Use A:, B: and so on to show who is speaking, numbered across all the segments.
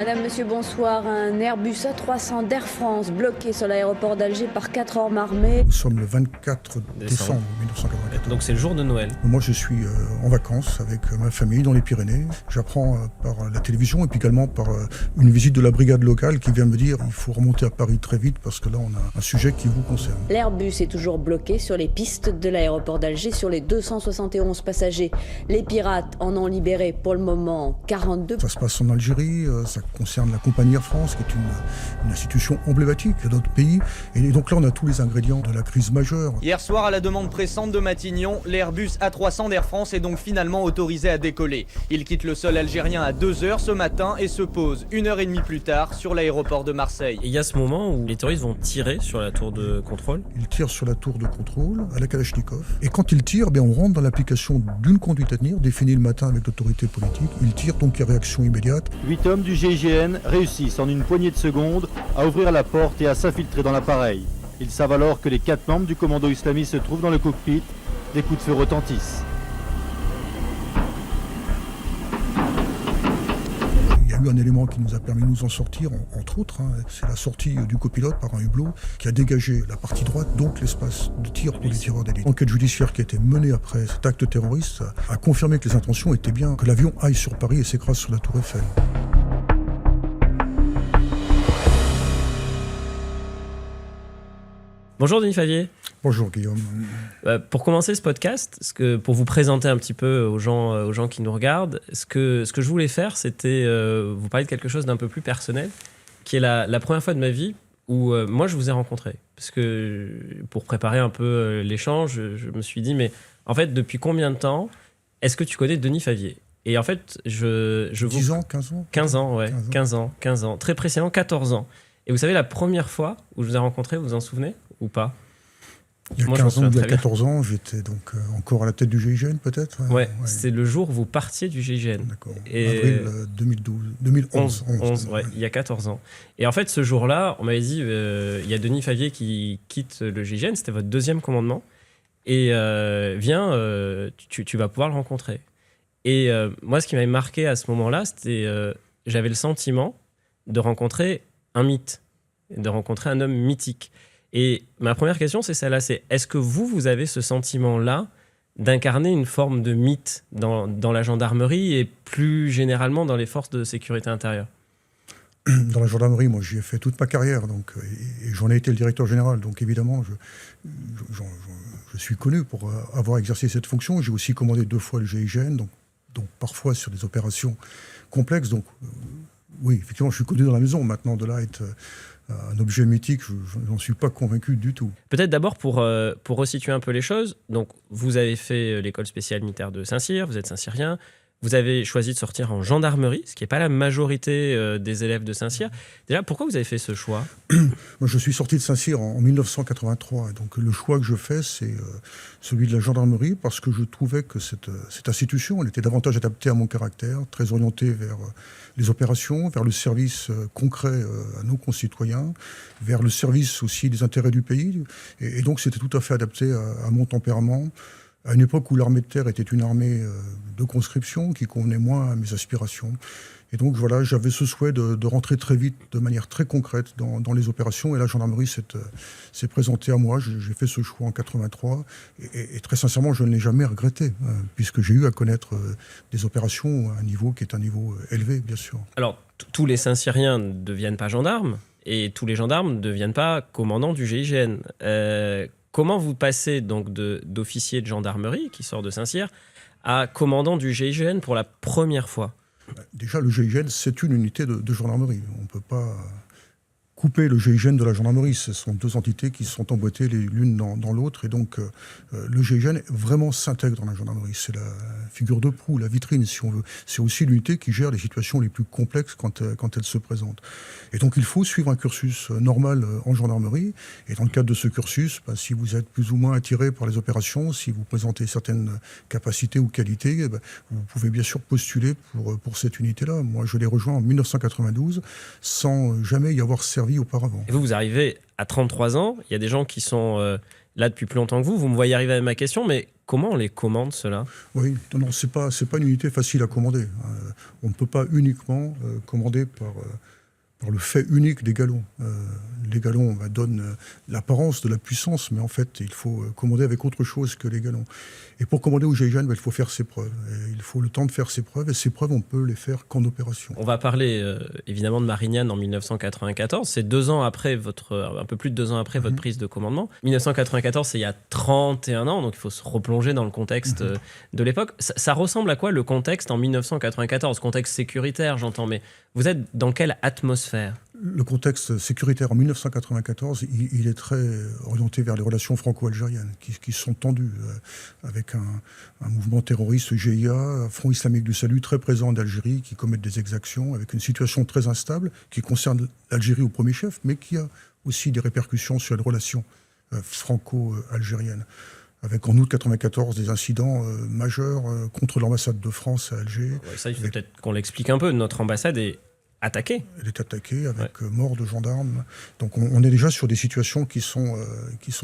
A: Madame, monsieur, bonsoir. Un Airbus A300 d'Air France bloqué sur l'aéroport d'Alger par 4 hommes armés.
B: Nous sommes le 24 décembre 1994.
C: Donc c'est le jour de Noël.
B: Moi je suis en vacances avec ma famille dans les Pyrénées. J'apprends par la télévision et puis également par une visite de la brigade locale qui vient me dire il faut remonter à Paris très vite parce que là on a un sujet qui vous concerne.
A: L'Airbus est toujours bloqué sur les pistes de l'aéroport d'Alger sur les 271 passagers. Les pirates en ont libéré pour le moment 42.
B: Ça se passe en Algérie, ça concerne la compagnie Air France qui est une institution emblématique de notre pays. Et donc là on a tous les ingrédients de la crise majeure.
D: Hier soir, à la demande pressante de Matignon, l'Airbus A300 d'Air France est donc finalement autorisé à décoller. Il quitte le sol algérien à 2h ce matin et se pose 1h30 plus tard sur l'aéroport de Marseille.
C: Et il y a ce moment où les terroristes vont tirer sur la tour de contrôle.
B: Ils tirent sur la tour de contrôle à la Kalachnikov. Et quand ils tirent, on rentre dans l'application d'une conduite à tenir, définie le matin avec l'autorité politique. Ils tirent, donc il y a réaction immédiate.
E: 8 hommes du GIGN réussissent en une poignée de secondes à ouvrir la porte et à s'infiltrer dans l'appareil. Ils savent alors que les 4 membres du commando islamiste se trouvent dans le cockpit. Des coups de feu retentissent.
B: Il y a eu un élément qui nous a permis de nous en sortir, entre autres. C'est la sortie du copilote par un hublot qui a dégagé la partie droite, donc l'espace de tir pour les tireurs d'élite. L'enquête judiciaire qui a été menée après cet acte terroriste a confirmé que les intentions étaient bien que l'avion aille sur Paris et s'écrase sur la tour Eiffel.
C: Bonjour Denis Favier.
B: Bonjour Guillaume.
C: Pour commencer ce podcast, pour vous présenter un petit peu aux gens qui nous regardent, ce que je voulais faire, c'était vous parler de quelque chose d'un peu plus personnel, qui est la première fois de ma vie où moi je vous ai rencontré. Parce que pour préparer un peu l'échange, je me suis dit, mais en fait, depuis combien de temps est-ce que tu connais Denis Favier ? Et en fait,
B: 10 ans, 15 ans
C: 15 ans, ouais, 15 ans. Très précisément, 14 ans. Et vous savez, la première fois où je vous ai rencontré, vous vous en souvenez ou pas ?
B: Il y a 15 ans, il y a 14 ans, j'étais donc encore à la tête du GIGN peut-être.
C: Ouais. C'est le jour où vous partiez du GIGN.
B: D'accord. Avril 2011.
C: Ouais, il y a 14 ans. Et en fait, ce jour-là, on m'avait dit, il y a Denis Favier qui quitte le GIGN, c'était votre deuxième commandement, et viens, tu vas pouvoir le rencontrer. Et moi, ce qui m'avait marqué à ce moment-là, c'était j'avais le sentiment de rencontrer un mythe, de rencontrer un homme mythique. Et ma première question, c'est celle-là, c'est est-ce que vous avez ce sentiment-là d'incarner une forme de mythe dans la gendarmerie et plus généralement dans les forces de sécurité intérieure ?
B: Dans la gendarmerie, moi, j'y ai fait toute ma carrière, donc, et j'en ai été le directeur général. Donc, évidemment, je suis connu pour avoir exercé cette fonction. J'ai aussi commandé 2 fois le GIGN, donc parfois sur des opérations complexes. Donc, oui, effectivement, je suis connu dans la maison. Maintenant, de là à être un objet mythique, je n'en suis pas convaincu du tout.
C: Peut-être d'abord pour resituer un peu les choses. Donc, vous avez fait l'école spéciale militaire de Saint-Cyr, vous êtes Saint-Cyrien. Vous avez choisi de sortir en gendarmerie, ce qui n'est pas la majorité des élèves de Saint-Cyr. Déjà, pourquoi vous avez fait ce choix ?
B: Moi, je suis sorti de Saint-Cyr en 1983. Donc, le choix que je fais, c'est celui de la gendarmerie, parce que je trouvais que cette institution, elle était davantage adaptée à mon caractère, très orientée vers les opérations, vers le service concret à nos concitoyens, vers le service aussi des intérêts du pays. Et donc, c'était tout à fait adapté à mon tempérament, à une époque où l'armée de terre était une armée de conscription qui convenait moins à mes aspirations. Et donc voilà, j'avais ce souhait de rentrer très vite, de manière très concrète dans les opérations. Et la gendarmerie s'est présentée à moi. J'ai fait ce choix en 83. Et très sincèrement, je ne l'ai jamais regretté, puisque j'ai eu à connaître des opérations à un niveau qui est un niveau élevé, bien sûr.
C: Alors, tous les Saint-Cyriens ne deviennent pas gendarmes, et tous les gendarmes ne deviennent pas commandants du GIGN. Comment vous passez donc d'officier de gendarmerie, qui sort de Saint-Cyr, à commandant du GIGN pour la première fois ?
B: Déjà, le GIGN, c'est une unité de gendarmerie. On ne peut pas couper le GIGN de la gendarmerie. Ce sont 2 entités qui sont emboîtées l'une dans l'autre. Et donc, le GIGN vraiment s'intègre dans la gendarmerie. C'est la figure de proue, la vitrine, si on veut. C'est aussi l'unité qui gère les situations les plus complexes quand elles se présentent. Et donc, il faut suivre un cursus normal en gendarmerie. Et dans le cadre de ce cursus, si vous êtes plus ou moins attiré par les opérations, si vous présentez certaines capacités ou qualités, vous pouvez bien sûr postuler pour cette unité-là. Moi, je l'ai rejoint en 1992 sans jamais y avoir servi auparavant.
C: Et vous arrivez à 33 ans, il y a des gens qui sont là depuis plus longtemps que vous. Vous me voyez arriver à ma question, mais comment on les commande, ceux-là ?
B: Oui, non, c'est pas une unité facile à commander. On ne peut pas uniquement commander par le fait unique des galons. Les galons donnent l'apparence de la puissance, mais en fait, il faut commander avec autre chose que les galons. Et pour commander au GIGN, il faut faire ses preuves. Et il faut le temps de faire ses preuves, et ces preuves, on peut les faire qu'en opération.
C: On va parler évidemment de Marignane en 1994. C'est 2 ans après un peu plus de 2 ans après votre prise de commandement. 1994, c'est il y a 31 ans, donc il faut se replonger dans le contexte de l'époque. Ça ressemble à quoi le contexte en 1994 ? Contexte sécuritaire, j'entends, mais vous êtes dans quelle atmosphère ?
B: Le contexte sécuritaire en 1994, il est très orienté vers les relations franco-algériennes qui sont tendues, avec un mouvement terroriste GIA, Front islamique du salut, très présent en Algérie, qui commettent des exactions, avec une situation très instable qui concerne l'Algérie au premier chef, mais qui a aussi des répercussions sur les relations franco-algériennes. Avec en août 1994 des incidents majeurs contre l'ambassade de France à Alger.
C: Ouais, ça, il faut peut-être qu'on l'explique un peu. Notre ambassade est attaquée.
B: Elle est attaquée avec mort de gendarmes. Donc on est déjà sur des situations qui sont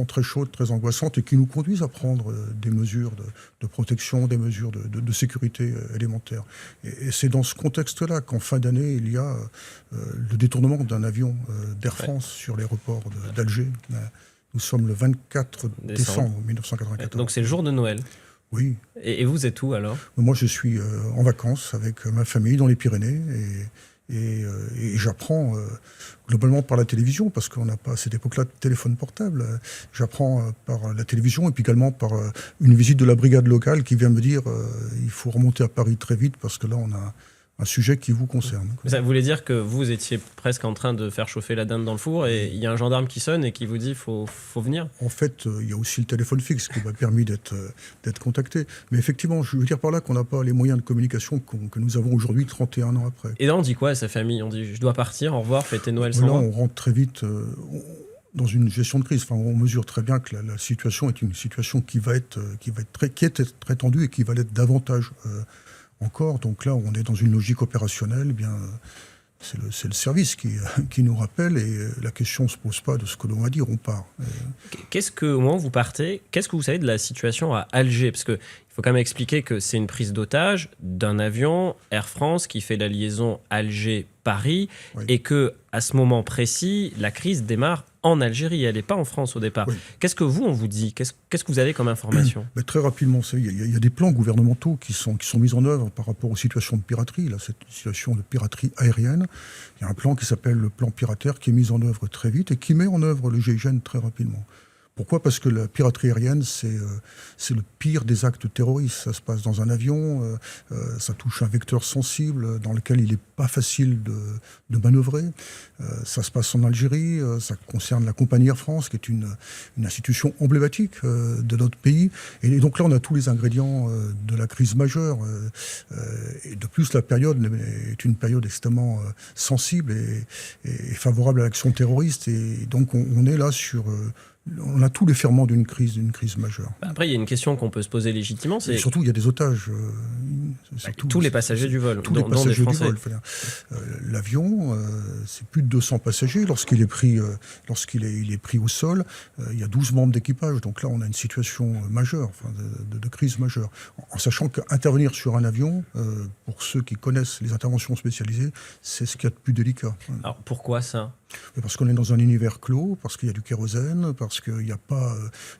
B: très chaudes, très angoissantes et qui nous conduisent à prendre des mesures de protection, des mesures de sécurité élémentaires. Et c'est dans ce contexte-là qu'en fin d'année, il y a le détournement d'un avion d'Air France sur l'aéroport d'Alger. Nous sommes le 24 décembre 1994.
C: Donc c'est le jour de Noël.
B: Oui.
C: Et vous êtes où alors ?
B: Moi je suis en vacances avec ma famille dans les Pyrénées et j'apprends globalement par la télévision, parce qu'on n'a pas à cette époque-là de téléphone portable. J'apprends par la télévision et puis également par une visite de la brigade locale qui vient me dire il faut remonter à Paris très vite parce que là on a un sujet qui vous concerne.
C: Ça voulait dire que vous étiez presque en train de faire chauffer la dinde dans le four et il y a un gendarme qui sonne et qui vous dit faut venir.
B: En fait, il y a aussi le téléphone fixe qui m'a permis d'être contacté. Mais effectivement, je veux dire par là qu'on n'a pas les moyens de communication que nous avons aujourd'hui, 31 ans après.
C: Et là, on dit quoi à sa famille ? On dit je dois partir, au revoir, fêtez Noël sans
B: là,
C: moi.
B: On rentre très vite dans une gestion de crise. Enfin, on mesure très bien que la situation est une situation qui est très tendue et qui va l'être davantage encore. Donc là, on est dans une logique opérationnelle. Eh bien, c'est le service qui nous rappelle et la question ne se pose pas de ce que l'on va dire, on part.
C: Au moment où vous partez, qu'est-ce que vous savez de la situation à Alger ? Parce qu'il faut quand même expliquer que c'est une prise d'otage d'un avion Air France qui fait la liaison Alger-Paris et que à ce moment précis, la crise démarre en Algérie, elle n'est pas en France au départ. Oui. Qu'est-ce que on vous dit ? Qu'est-ce que vous avez comme information ?
B: Très rapidement, il y a des plans gouvernementaux qui sont mis en œuvre par rapport aux situations de piraterie. Là, cette situation de piraterie aérienne, il y a un plan qui s'appelle le plan pirataire qui est mis en œuvre très vite et qui met en œuvre le GIGN très rapidement. Pourquoi ? Parce que la piraterie aérienne, c'est le pire des actes terroristes. Ça se passe dans un avion, ça touche un vecteur sensible dans lequel il n'est pas facile de manœuvrer. Ça se passe en Algérie, ça concerne la compagnie Air France, qui est une institution emblématique de notre pays. Et donc là, on a tous les ingrédients de la crise majeure. Et de plus, la période est une période extrêmement sensible et favorable à l'action terroriste. Et donc, on est là sur... On a tous les ferments d'une crise majeure.
C: Après, il y a une question qu'on peut se poser légitimement.
B: Et surtout, il y a des otages.
C: Tous les passagers du vol,
B: tous les passagers du vol. L'avion, c'est plus de 200 passagers. Lorsqu'il est pris au sol, il y a 12 membres d'équipage. Donc là, on a une situation majeure, de crise majeure. En sachant qu'intervenir sur un avion, pour ceux qui connaissent les interventions spécialisées, c'est ce qu'il y a de plus délicat.
C: Alors, pourquoi ça ?
B: Parce qu'on est dans un univers clos, parce qu'il y a du kérosène, parce qu'il n'y a pas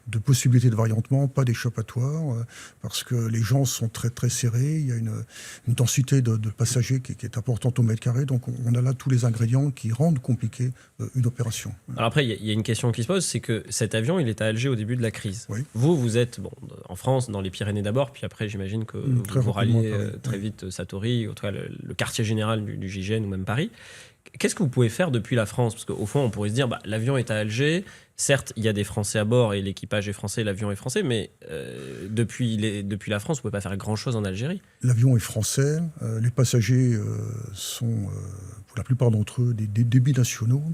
B: de possibilité de variantement, pas d'échappatoire, parce que les gens sont très très serrés, il y a une densité de passagers qui est importante au mètre carré, donc on a là tous les ingrédients qui rendent compliqué une opération.
C: Alors après, il y a une question qui se pose, c'est que cet avion, il est à Alger au début de la crise.
B: Oui.
C: Vous êtes en France, dans les Pyrénées d'abord, puis après j'imagine que vous ralliez très vite Satory, en tout cas le quartier général du GIGN ou même Paris. Qu'est-ce que vous pouvez faire depuis la France ? Parce qu'au fond, on pourrait se dire, l'avion est à Alger, certes, il y a des Français à bord et l'équipage est français, l'avion est français, mais depuis la France, vous ne pouvez pas faire grand-chose en Algérie. L'avion
B: est français, les passagers sont, pour la plupart d'entre eux, des binationaux.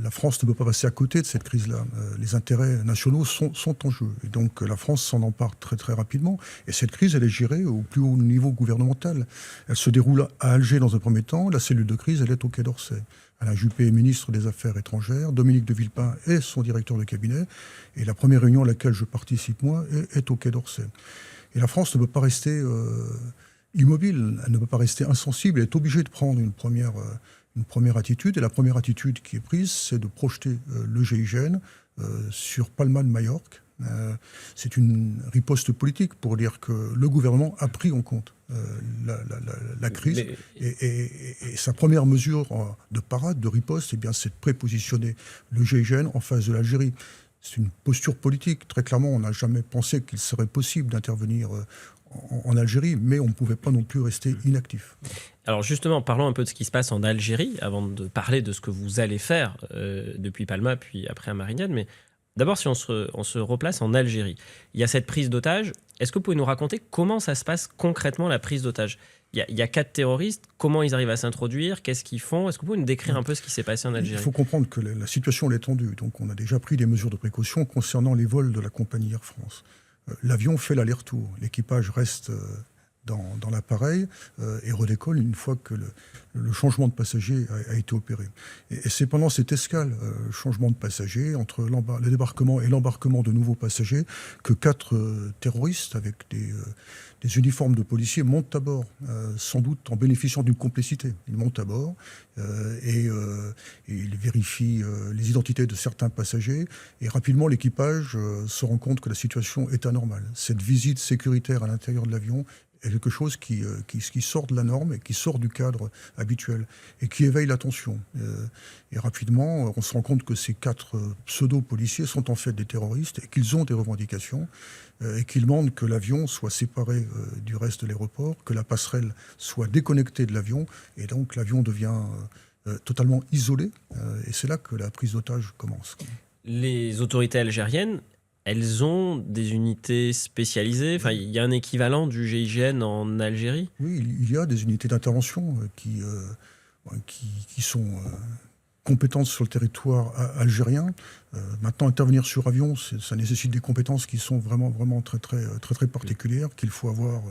B: La France ne peut pas passer à côté de cette crise-là. Les intérêts nationaux sont en jeu. Et donc la France s'en empare très très rapidement. Et cette crise, elle est gérée au plus haut niveau gouvernemental. Elle se déroule à Alger dans un premier temps. La cellule de crise, elle est au Quai d'Orsay. Alain Juppé est ministre des Affaires étrangères, Dominique de Villepin est son directeur de cabinet, et la première réunion à laquelle je participe, moi, est au Quai d'Orsay. Et la France ne peut pas rester immobile, elle ne peut pas rester insensible, elle est obligée de prendre une première attitude, et la première attitude qui est prise, c'est de projeter le GIGN sur Palma de Majorque. C'est une riposte politique pour dire que le gouvernement a pris en compte la crise. Et sa première mesure de parade, de riposte, eh bien, c'est de prépositionner le GIGN en face de l'Algérie. C'est une posture politique. Très clairement, on n'a jamais pensé qu'il serait possible d'intervenir en Algérie, mais on ne pouvait pas non plus rester inactif.
C: Alors justement, parlons un peu de ce qui se passe en Algérie, avant de parler de ce que vous allez faire depuis Palma, puis après à Marignane. Mais d'abord, si on se replace en Algérie, il y a cette prise d'otage. Est-ce que vous pouvez nous raconter comment ça se passe concrètement, la prise d'otage ? Il y a 4 terroristes, comment ils arrivent à s'introduire, qu'est-ce qu'ils font ? Est-ce que vous pouvez nous décrire un peu ce qui s'est passé en Algérie ?
B: Il faut comprendre que la situation est tendue. Donc on a déjà pris des mesures de précaution concernant les vols de la compagnie Air France. L'avion fait l'aller-retour. L'équipage reste dans l'appareil et redécolle une fois que le changement de passager a été opéré. Et c'est pendant cette escale, changement de passager, entre le débarquement et l'embarquement de nouveaux passagers, que 4 terroristes avec des uniformes de policiers montent à bord, sans doute en bénéficiant d'une complicité. Ils montent à bord et ils vérifient les identités de certains passagers et rapidement l'équipage se rend compte que la situation est anormale. Cette visite sécuritaire à l'intérieur de l'avion est quelque chose qui sort de la norme et qui sort du cadre habituel et qui éveille l'attention. Et rapidement, on se rend compte que ces 4 pseudo-policiers sont en fait des terroristes et qu'ils ont des revendications et qu'ils demandent que l'avion soit séparé du reste de l'aéroport, que la passerelle soit déconnectée de l'avion et donc l'avion devient totalement isolé. Et c'est là que la prise d'otage commence.
C: Les autorités algériennes, elles ont des unités spécialisées. Enfin, il y a un équivalent du GIGN en Algérie ?
B: Oui, il y a des unités d'intervention qui sont compétentes sur le territoire algérien. Maintenant, intervenir sur avion, ça nécessite des compétences qui sont vraiment très particulières, qu'il faut avoir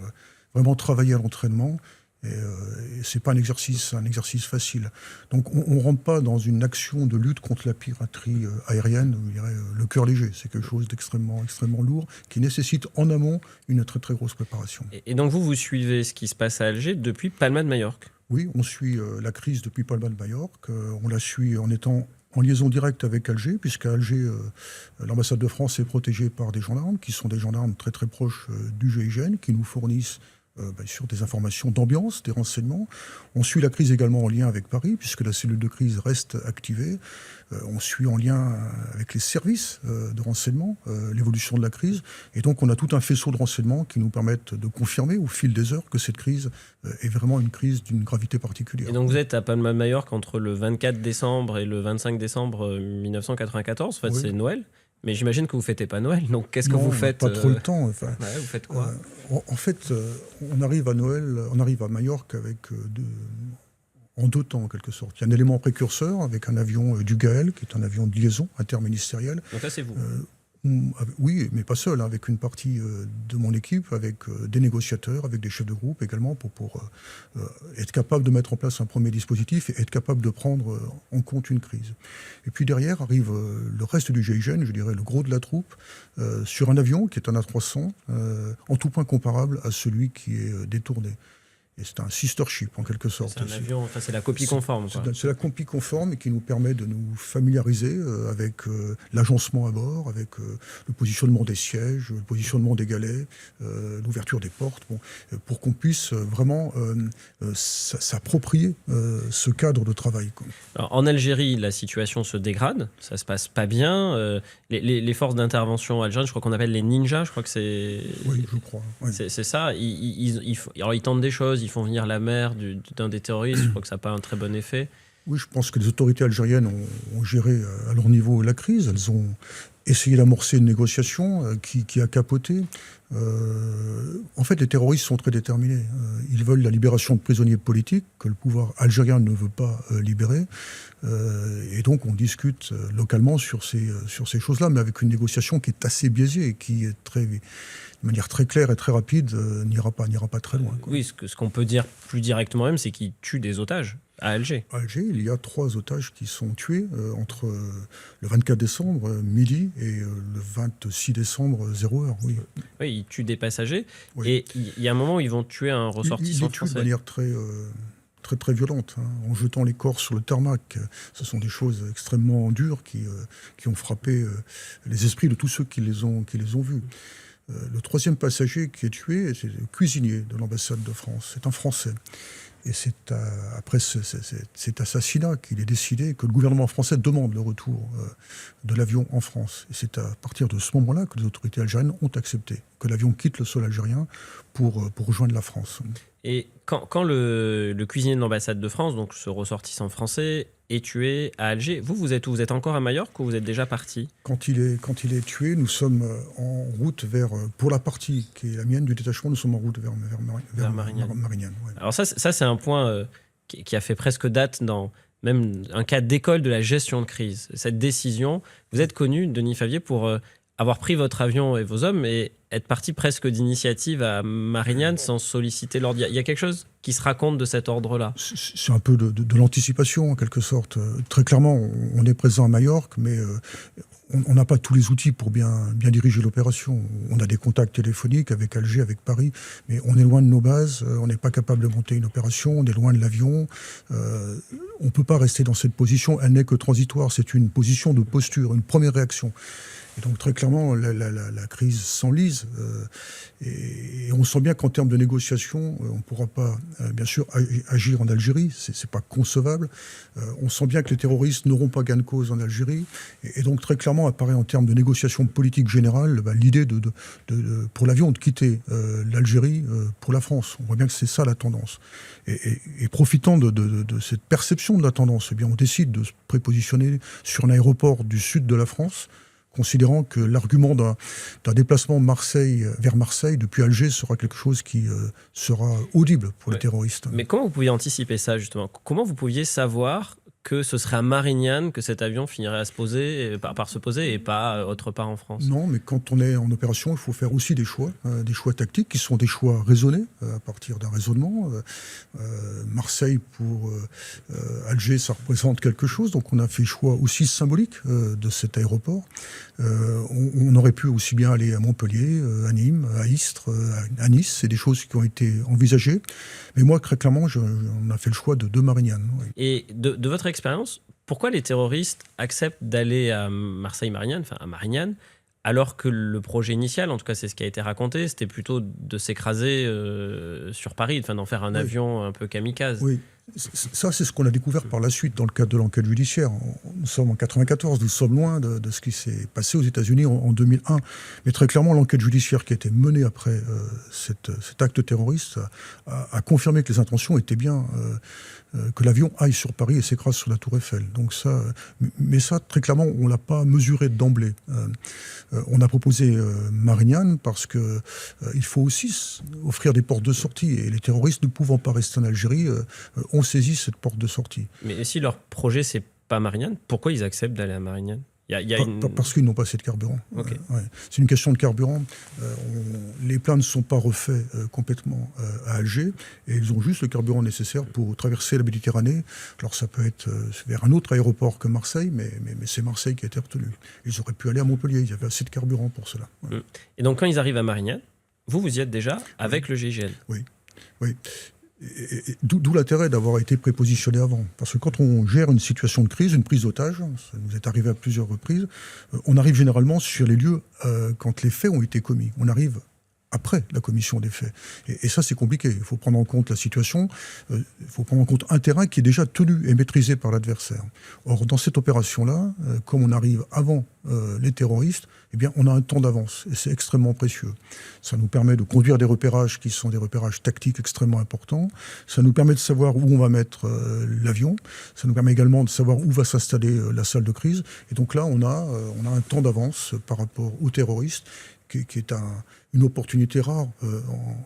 B: vraiment travaillé à l'entraînement. Et c'est pas un exercice facile. Donc on ne rentre pas dans une action de lutte contre la piraterie aérienne, je dirais, le cœur léger. C'est quelque chose d'extrêmement lourd qui nécessite en amont une très grosse préparation.
C: Et donc vous suivez ce qui se passe à Alger depuis Palma de Majorque ?
B: Oui, on suit la crise depuis Palma de Majorque. On la suit en étant en liaison directe avec Alger, puisqu'à Alger, l'ambassade de France est protégée par des gendarmes, qui sont des gendarmes très proches du GIGN, qui nous fournissent sur des informations d'ambiance, des renseignements. On suit la crise également en lien avec Paris, puisque la cellule de crise reste activée. On suit en lien avec les services de renseignement l'évolution de la crise. Et donc on a tout un faisceau de renseignements qui nous permettent de confirmer au fil des heures que cette crise est vraiment une crise d'une gravité particulière.
C: Et donc vous êtes à Palma de Majorque entre le 24 décembre et le 25 décembre 1994. En fait, oui. C'est Noël. Mais j'imagine que vous ne fêtez pas Noël, donc qu'est-ce que vous faites ?
B: Pas trop le temps. Enfin,
C: vous faites quoi ?
B: En fait, on arrive à Noël, on arrive à Majorque avec en 2 temps en quelque sorte. Il y a un élément précurseur avec un avion du GAEL, qui est un avion de liaison interministérielle.
C: Donc là, c'est vous.
B: Oui, mais pas seul, avec une partie de mon équipe, avec des négociateurs, avec des chefs de groupe également, pour être capable de mettre en place un premier dispositif et être capable de prendre en compte une crise. Et puis derrière arrive le reste du GIGN, je dirais le gros de la troupe, sur un avion qui est un A300, en tout point comparable à celui qui est détourné. Et c'est un sister ship en quelque sorte.
C: C'est un avion, enfin c'est la copie conforme.
B: C'est la copie conforme qui nous permet de nous familiariser avec l'agencement à bord, avec le positionnement des sièges, le positionnement des galets, l'ouverture des portes, pour qu'on puisse vraiment s'approprier ce cadre de travail.
C: Alors, en Algérie, la situation se dégrade, ça se passe pas bien. Les forces d'intervention algériennes, je crois qu'on appelle les ninjas, je crois que c'est...
B: Oui, je crois. Oui.
C: C'est ça. Alors ils tentent des choses, ils font venir la mère d'un des terroristes, je crois que ça n'a pas un très bon effet.
B: Oui, je pense que les autorités algériennes ont géré à leur niveau la crise. Elles ont essayé d'amorcer une négociation qui a capoté. En fait, les terroristes sont très déterminés. Ils veulent la libération de prisonniers politiques que le pouvoir algérien ne veut pas libérer. Et donc, on discute localement sur ces choses-là, mais avec une négociation qui est assez biaisée et qui est de manière très claire et très rapide, n'ira pas très loin.
C: Oui, ce qu'on peut dire plus directement même, c'est qu'ils tuent des otages. À Alger.
B: À Alger, il y a 3 otages qui sont tués entre le 24 décembre midi et le 26 décembre 0h. Oui.
C: Oui, ils tuent des passagers.
B: Oui.
C: Et il y a un moment où ils vont tuer un ressortissant
B: Ils les tuent de
C: français.
B: manière très violente, en jetant les corps sur le tarmac. Ce sont des choses extrêmement dures qui ont frappé les esprits de tous ceux qui les ont vus. Le 3e passager qui est tué, c'est le cuisinier de l'ambassade de France. C'est un Français. Et c'est après cet assassinat qu'il est décidé que le gouvernement français demande le retour de l'avion en France. Et c'est à partir de ce moment-là que les autorités algériennes ont accepté que l'avion quitte le sol algérien pour rejoindre la France.
C: Et quand le cuisinier de l'ambassade de France, donc ce ressortissant français, est tué à Alger, vous êtes où? Vous êtes encore à Majorque ou vous êtes déjà parti?
B: Quand il est tué, nous sommes en route pour la partie qui est la mienne du détachement, nous sommes en route vers Marignane. Ouais.
C: Alors ça c'est un point qui a fait presque date dans même un cas d'école de la gestion de crise. Cette décision, vous êtes connu, Denis Favier, pour avoir pris votre avion et vos hommes et être parti presque d'initiative à Marignane sans solliciter l'ordre. Il y a quelque chose qui se raconte de cet ordre-là?
B: C'est un peu de l'anticipation, en quelque sorte. Très clairement, on est présent à Majorque, mais on n'a pas tous les outils pour bien diriger l'opération. On a des contacts téléphoniques avec Alger, avec Paris, mais on est loin de nos bases, on n'est pas capable de monter une opération, on est loin de l'avion. On ne peut pas rester dans cette position, elle n'est que transitoire, c'est une position de posture, une première réaction. Et donc très clairement, la crise s'enlise et on sent bien qu'en termes de négociation, on ne pourra pas, bien sûr, agir en Algérie, c'est pas concevable. On sent bien que les terroristes n'auront pas gain de cause en Algérie. Et donc très clairement apparaît en termes de négociation politique générale l'idée pour l'avion de quitter l'Algérie pour la France. On voit bien que c'est ça la tendance. Et profitant de cette perception de la tendance, eh bien, on décide de se prépositionner sur un aéroport du sud de la France, considérant que l'argument d'un déplacement vers Marseille depuis Alger sera quelque chose qui sera audible pour les terroristes.
C: Mais comment vous pouviez anticiper ça, justement? Comment vous pouviez savoir que ce serait à Marignane que cet avion finirait par se poser et pas autre part en France?
B: Non, mais quand on est en opération, il faut faire aussi des choix tactiques qui sont des choix raisonnés, à partir d'un raisonnement. Marseille pour Alger, ça représente quelque chose, donc on a fait choix aussi symbolique de cet aéroport. On aurait pu aussi bien aller à Montpellier, à Nîmes, à Istres, à Nice, c'est des choses qui ont été envisagées. Mais moi, très clairement, on a fait le choix de Marignane. Oui.
C: Et de votre expérience, pourquoi les terroristes acceptent d'aller à Marseille-Marignane, enfin à Marignane, alors que le projet initial, en tout cas c'est ce qui a été raconté, c'était plutôt de s'écraser sur Paris, enfin d'en faire un avion un peu kamikaze?
B: Oui. Ça, c'est ce qu'on a découvert par la suite dans le cadre de l'enquête judiciaire. Nous sommes en 94, nous sommes loin de ce qui s'est passé aux États-Unis en 2001. Mais très clairement, l'enquête judiciaire qui a été menée après cet acte terroriste a confirmé que les intentions étaient bien que l'avion aille sur Paris et s'écrase sur la Tour Eiffel. Donc ça, mais ça, très clairement, on ne l'a pas mesuré d'emblée. On a proposé Marignane parce que il faut aussi offrir des portes de sortie. Et les terroristes ne pouvant pas rester en Algérie ont saisi cette porte de sortie.
C: Mais si leur projet, c'est pas Marignane, pourquoi ils acceptent d'aller à Marignane?
B: Parce qu'ils n'ont pas assez de carburant.
C: Okay.
B: C'est une question de carburant. Les plats ne sont pas refaits complètement à Alger et ils ont juste le carburant nécessaire pour traverser la Méditerranée. Alors ça peut être vers un autre aéroport que Marseille, mais c'est Marseille qui a été retenu. Ils auraient pu aller à Montpellier, il y avait assez de carburant pour cela. Ouais.
C: Et donc quand ils arrivent à Marignane, vous y êtes déjà avec le GIGN?
B: Oui. D'où l'intérêt d'avoir été prépositionné avant. Parce que quand on gère une situation de crise, une prise d'otage, ça nous est arrivé à plusieurs reprises, on arrive généralement sur les lieux quand les faits ont été commis. On arrive après la commission des faits. Et ça, c'est compliqué. Il faut prendre en compte la situation, il faut prendre en compte un terrain qui est déjà tenu et maîtrisé par l'adversaire. Or, dans cette opération-là, comme on arrive avant les terroristes, eh bien, on a un temps d'avance et c'est extrêmement précieux. Ça nous permet de conduire des repérages qui sont des repérages tactiques extrêmement importants. Ça nous permet de savoir où on va mettre l'avion. Ça nous permet également de savoir où va s'installer la salle de crise. Et donc là, on a un temps d'avance par rapport aux terroristes qui est une opportunité rare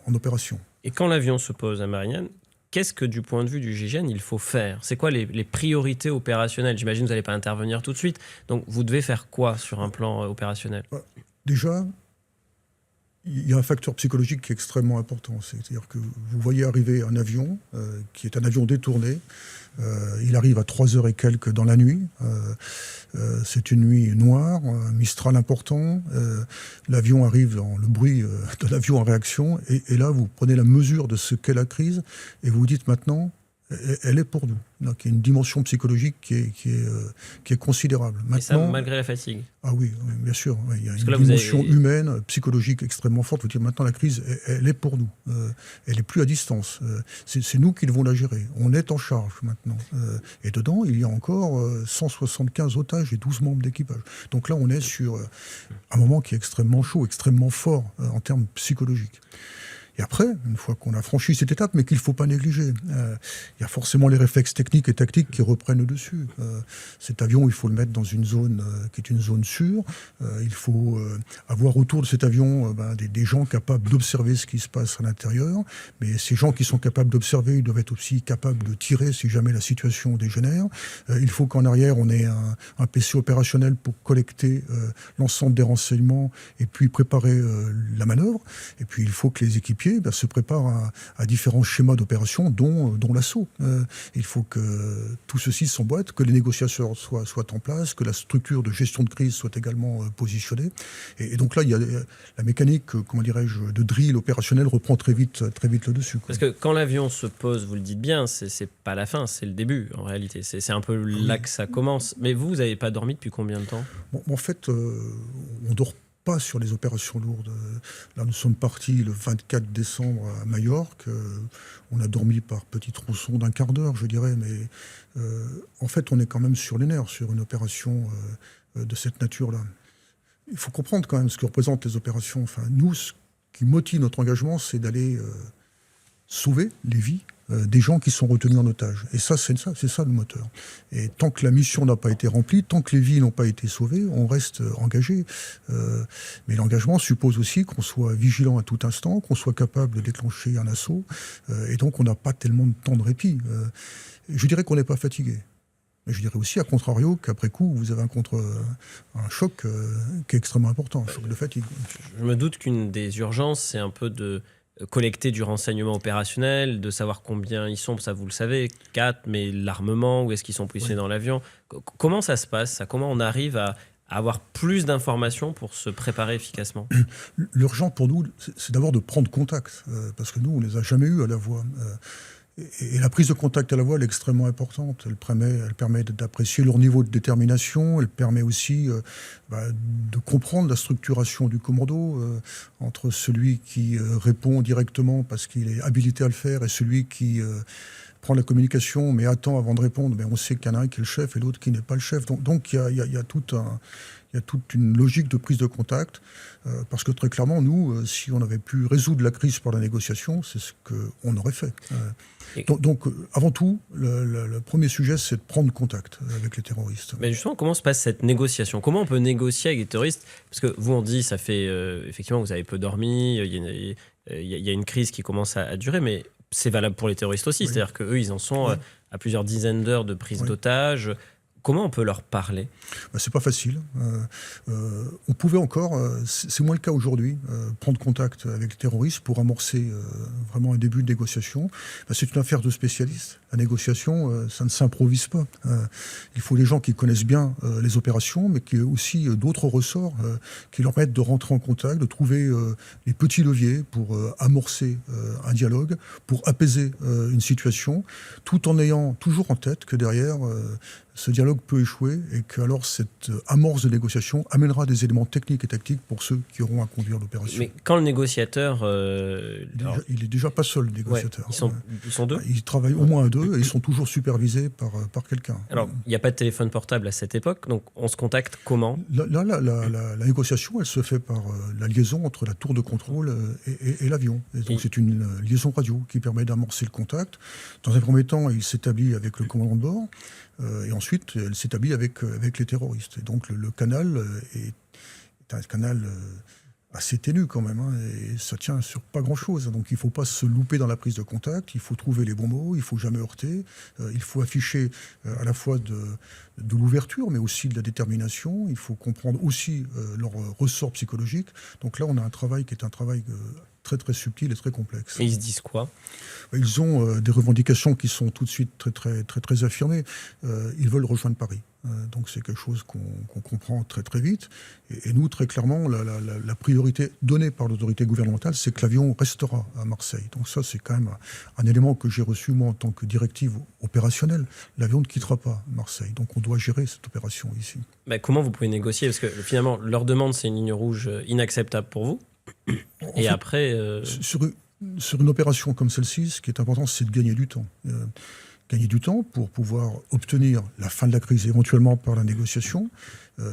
B: en opération.
C: Et quand l'avion se pose à Marignane, qu'est-ce que, du point de vue du GIGN, il faut faire? C'est quoi les priorités opérationnelles? J'imagine que vous n'allez pas intervenir tout de suite. Donc, vous devez faire quoi sur un plan opérationnel?
B: Déjà, il y a un facteur psychologique qui est extrêmement important. C'est-à-dire que vous voyez arriver un avion, qui est un avion détourné. Il arrive à 3h et quelques dans la nuit. C'est une nuit noire, un Mistral important. L'avion arrive, le bruit de l'avion en réaction. Et là, vous prenez la mesure de ce qu'est la crise et vous vous dites maintenant, elle est pour nous. Donc, il y a une dimension psychologique qui est considérable. Maintenant,
C: et ça, malgré la fatigue.
B: Ah oui, bien sûr. Oui, il y a
C: Parce
B: une dimension humaine, psychologique extrêmement forte. Vous dites maintenant, la crise, elle est pour nous. Elle n'est plus à distance. C'est nous qui devons la gérer. On est en charge maintenant. Et dedans, il y a encore 175 otages et 12 membres d'équipage. Donc là, on est sur un moment qui est extrêmement chaud, extrêmement fort en termes psychologiques. Et après, une fois qu'on a franchi cette étape, mais qu'il ne faut pas négliger, il y a forcément les réflexes techniques et tactiques qui reprennent le dessus. Cet avion, il faut le mettre dans une zone qui est une zone sûre. Il faut avoir autour de cet avion des gens capables d'observer ce qui se passe à l'intérieur. Mais ces gens qui sont capables d'observer, ils doivent être aussi capables de tirer si jamais la situation dégénère. Il faut qu'en arrière, on ait un PC opérationnel pour collecter l'ensemble des renseignements et puis préparer la manœuvre. Et puis, il faut que les équipiers se préparent à différents schémas d'opération, dont l'assaut. Il faut que tout ceci s'emboîte, que les négociateurs soient en place, que la structure de gestion de crise soit également positionnée. Et donc là, il y a la mécanique, comment dirais-je, de drill opérationnel reprend très vite le dessus.
C: Parce que quand l'avion se pose, vous le dites bien, c'est pas la fin, c'est le début en réalité. C'est un peu là que ça commence. Mais vous n'avez pas dormi depuis combien de temps ?
B: Bon, en fait, on dort pas sur les opérations lourdes. Là, nous sommes partis le 24 décembre à Majorque. On a dormi par petits tronçons d'un quart d'heure, je dirais, mais en fait, on est quand même sur les nerfs, sur une opération de cette nature-là. Il faut comprendre quand même ce que représentent les opérations. Enfin, nous, ce qui motive notre engagement, c'est d'aller sauver les vies des gens qui sont retenus en otage. Et ça, c'est ça le moteur. Et tant que la mission n'a pas été remplie, tant que les vies n'ont pas été sauvées, on reste engagé. Mais l'engagement suppose aussi qu'on soit vigilant à tout instant, qu'on soit capable de déclencher un assaut. Et donc, on n'a pas tellement de temps de répit. Je dirais qu'on n'est pas fatigué. Mais je dirais aussi, à contrario, qu'après coup, vous avez un choc qui est extrêmement important, un choc de fatigue.
C: Je me doute qu'une des urgences, c'est un peu de collecter du renseignement opérationnel, de savoir combien ils sont, ça vous le savez, 4, mais l'armement, où est-ce qu'ils sont positionnés dans l'avion. Comment ça se passe, ça ? Comment on arrive à avoir plus d'informations pour se préparer efficacement ?
B: L'urgent pour nous, c'est d'abord de prendre contact, parce que nous, on ne les a jamais eus à la voie. Et la prise de contact à la voie, elle est extrêmement importante. Elle permet d'apprécier leur niveau de détermination. Elle permet aussi de comprendre la structuration du commando entre celui qui répond directement parce qu'il est habilité à le faire et celui qui prend la communication mais attend avant de répondre. Mais on sait qu'il y en a un qui est le chef et l'autre qui n'est pas le chef. Donc il y a toute une logique de prise de contact, parce que très clairement, nous, si on avait pu résoudre la crise par la négociation, c'est ce qu'on aurait fait. Donc, avant tout, le premier sujet, c'est de prendre contact avec les terroristes.
C: Mais justement, comment se passe cette négociation ? Comment on peut négocier avec les terroristes ? Parce que vous, on dit, ça fait effectivement, vous avez peu dormi, il y a une crise qui commence à durer, mais c'est valable pour les terroristes aussi. Oui. C'est-à-dire qu'eux, ils en sont à plusieurs dizaines d'heures de prise d'otages. Comment on peut leur parler ?
B: C'est pas facile. On pouvait encore, c'est moins le cas aujourd'hui, prendre contact avec les terroristes pour amorcer vraiment un début de négociation. C'est une affaire de spécialistes. La négociation, ça ne s'improvise pas. Il faut des gens qui connaissent bien les opérations, mais qui ont aussi d'autres ressorts qui leur permettent de rentrer en contact, de trouver les petits leviers pour amorcer un dialogue, pour apaiser une situation, tout en ayant toujours en tête que derrière, ce dialogue peut échouer et que alors cette amorce de négociation amènera des éléments techniques et tactiques pour ceux qui auront à conduire l'opération.
C: Mais quand le négociateur...
B: il est déjà pas seul, le négociateur.
C: Ouais, ils sont deux ?
B: Ils travaillent au moins à deux et ils sont toujours supervisés par quelqu'un.
C: Alors, il n'y a pas de téléphone portable à cette époque, donc on se contacte comment ?
B: La négociation, elle se fait par la liaison entre la tour de contrôle et l'avion. Et donc, c'est une liaison radio qui permet d'amorcer le contact. Dans un premier temps, il s'établit avec le commandant de bord. Et ensuite, elle s'établit avec les terroristes. Et donc, le canal est un canal assez ténue quand même, hein, et ça tient sur pas grand-chose. Donc il ne faut pas se louper dans la prise de contact, il faut trouver les bons mots, il ne faut jamais heurter, il faut afficher à la fois de l'ouverture, mais aussi de la détermination, il faut comprendre aussi leur ressort psychologique. Donc là, on a un travail qui est un travail très très subtil et très complexe.
C: Et ils se disent quoi?
B: Ils ont des revendications qui sont tout de suite très très très très affirmées. Ils veulent rejoindre Paris. Donc c'est quelque chose qu'on comprend très très vite. Et nous, très clairement, la priorité donnée par l'autorité gouvernementale, c'est que l'avion restera à Marseille. Donc ça, c'est quand même un élément que j'ai reçu moi en tant que directive opérationnelle. L'avion ne quittera pas Marseille. Donc on doit gérer cette opération ici.
C: Bah, comment vous pouvez négocier? Parce que finalement, leur demande, c'est une ligne rouge inacceptable pour vous. Et après...
B: Sur une opération comme celle-ci, ce qui est important, c'est de gagner du temps. Gagner du temps pour pouvoir obtenir la fin de la crise, éventuellement par la négociation,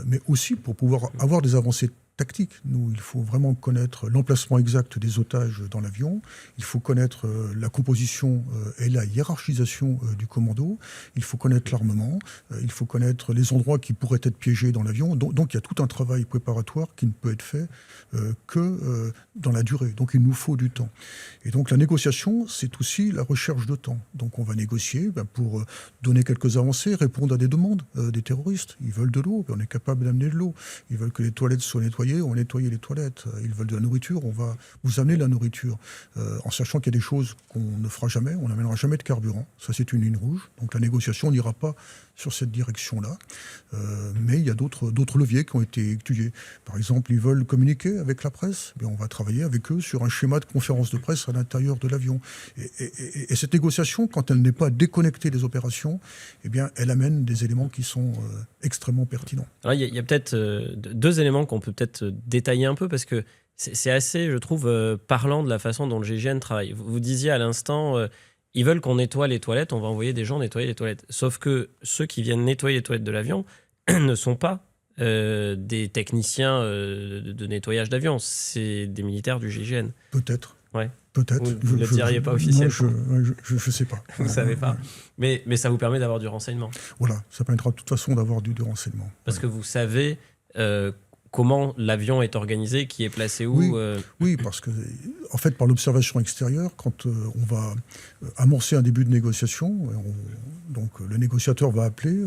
B: mais aussi pour pouvoir avoir des avancées tactiques. Nous, il faut vraiment connaître l'emplacement exact des otages dans l'avion, il faut connaître la composition et la hiérarchisation du commando, il faut connaître l'armement, il faut connaître les endroits qui pourraient être piégés dans l'avion. Donc il y a tout un travail préparatoire qui ne peut être fait que dans la durée. Donc il nous faut du temps. Et donc la négociation, c'est aussi la recherche de temps. Donc on va négocier pour donner quelques avancées, répondre à des demandes des terroristes. Ils veulent de l'eau, on est capable d'amener de l'eau. Ils veulent que les toilettes soient nettoyées, on va nettoyer les toilettes. Ils veulent de la nourriture, on va vous amener de la nourriture. En sachant qu'il y a des choses qu'on ne fera jamais, on n'amènera jamais de carburant. Ça, c'est une ligne rouge. Donc la négociation n'ira pas sur cette direction-là. Mais il y a d'autres leviers qui ont été étudiés. Par exemple, ils veulent communiquer avec la presse. On va travailler avec eux sur un schéma de conférence de presse à l'intérieur de l'avion. Et cette négociation, quand elle n'est pas déconnectée des opérations, elle amène des éléments qui sont extrêmement pertinents.
C: Alors, il y a peut-être deux éléments qu'on peut peut-être détailler un peu, parce que c'est assez, je trouve, parlant de la façon dont le GIGN travaille. Vous disiez à l'instant, ils veulent qu'on nettoie les toilettes, on va envoyer des gens nettoyer les toilettes. Sauf que ceux qui viennent nettoyer les toilettes de l'avion ne sont pas des techniciens de nettoyage d'avion, c'est des militaires du GIGN.
B: Peut-être.
C: Ouais.
B: Peut-être.
C: Vous ne le diriez pas officiellement.
B: Je ne sais pas.
C: Vous ne savez pas. Mais ça vous permet d'avoir du renseignement.
B: Voilà, ça permettra de toute façon d'avoir du renseignement.
C: Parce que vous savez comment l'avion est organisé, qui est placé où.
B: Oui, parce que, en fait, par l'observation extérieure, quand on va amorcer un début de négociation, donc le négociateur va appeler,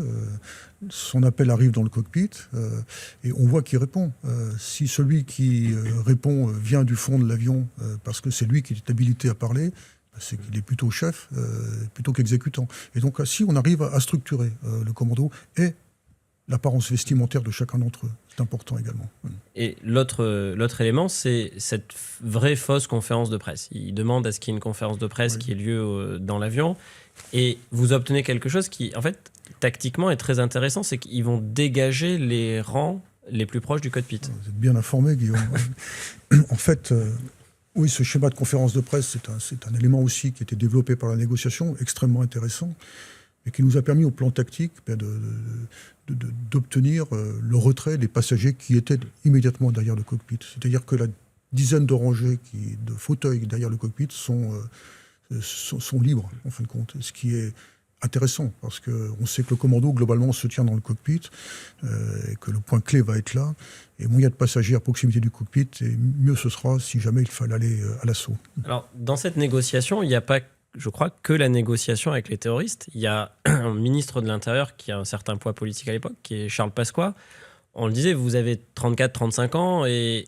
B: son appel arrive dans le cockpit, et on voit qui répond. Si celui qui répond vient du fond de l'avion, parce que c'est lui qui est habilité à parler, c'est qu'il est plutôt chef, plutôt qu'exécutant. Et donc, si on arrive à structurer le commando et l'apparence vestimentaire de chacun d'entre eux, c'est important également.
C: Et l'autre élément, c'est cette vraie fausse conférence de presse. Il demande à ce qu'il y ait une conférence de presse qui ait lieu dans l'avion, et vous obtenez quelque chose qui, en fait, tactiquement est très intéressant, c'est qu'ils vont dégager les rangs les plus proches du cockpit.
B: Vous êtes bien informé, Guillaume. En fait, oui, ce schéma de conférence de presse, c'est un élément aussi qui a été développé par la négociation, extrêmement intéressant, et qui nous a permis au plan tactique d'obtenir le retrait des passagers qui étaient immédiatement derrière le cockpit. C'est-à-dire que la dizaine de rangées de fauteuils derrière le cockpit sont libres, en fin de compte. Ce qui est intéressant, parce qu'on sait que le commando, globalement, se tient dans le cockpit, et que le point clé va être là. Et moins il y a de passagers à proximité du cockpit, et mieux ce sera si jamais il fallait aller à l'assaut. Alors,
C: dans cette négociation, il n'y a pas, je crois, que la négociation avec les terroristes. Il y a un ministre de l'Intérieur qui a un certain poids politique à l'époque, qui est Charles Pasqua. On le disait, vous avez 34-35 ans, et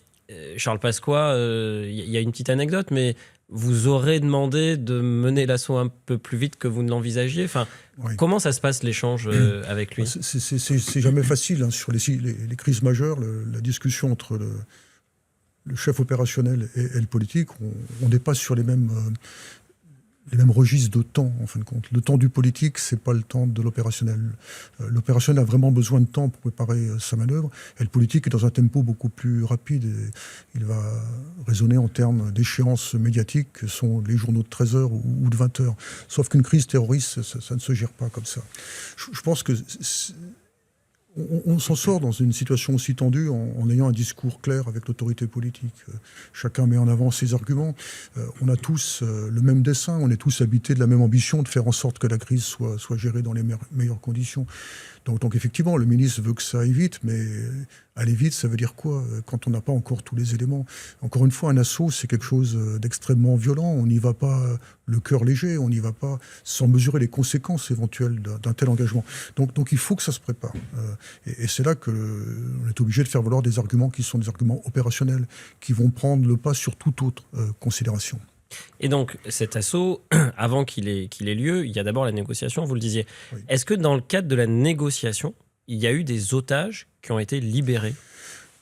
C: Charles Pasqua, il y a une petite anecdote, mais vous aurez demandé de mener l'assaut un peu plus vite que vous ne l'envisagiez. Enfin, comment ça se passe l'échange avec lui ?
B: C'est jamais facile, hein, sur les crises majeures, la discussion entre le chef opérationnel et le politique. On n'est pas sur les mêmes registres de temps, en fin de compte. Le temps du politique, c'est pas le temps de l'opérationnel. L'opérationnel a vraiment besoin de temps pour préparer sa manœuvre, et le politique est dans un tempo beaucoup plus rapide. Et il va raisonner en termes d'échéances médiatiques, que sont les journaux de 13h ou de 20h. Sauf qu'une crise terroriste, ça ne se gère pas comme ça. Je pense que on s'en sort dans une situation aussi tendue en ayant un discours clair avec l'autorité politique. Chacun met en avant ses arguments. On a tous le même dessein, on est tous habités de la même ambition de faire en sorte que la crise soit gérée dans les meilleures conditions. Donc effectivement, le ministre veut que ça aille vite, mais Aller vite, ça veut dire quoi quand on n'a pas encore tous les éléments? Encore une fois, un assaut, c'est quelque chose d'extrêmement violent. On n'y va pas le cœur léger, on n'y va pas sans mesurer les conséquences éventuelles d'un tel engagement. Donc il faut que ça se prépare. Et c'est là qu'on est obligé de faire valoir des arguments qui sont des arguments opérationnels, qui vont prendre le pas sur toute autre considération.
C: Et donc, cet assaut, avant qu'il ait lieu, il y a d'abord la négociation, vous le disiez.
B: Oui.
C: Est-ce que dans le cadre de la négociation, il y a eu des otages qui ont été libérés?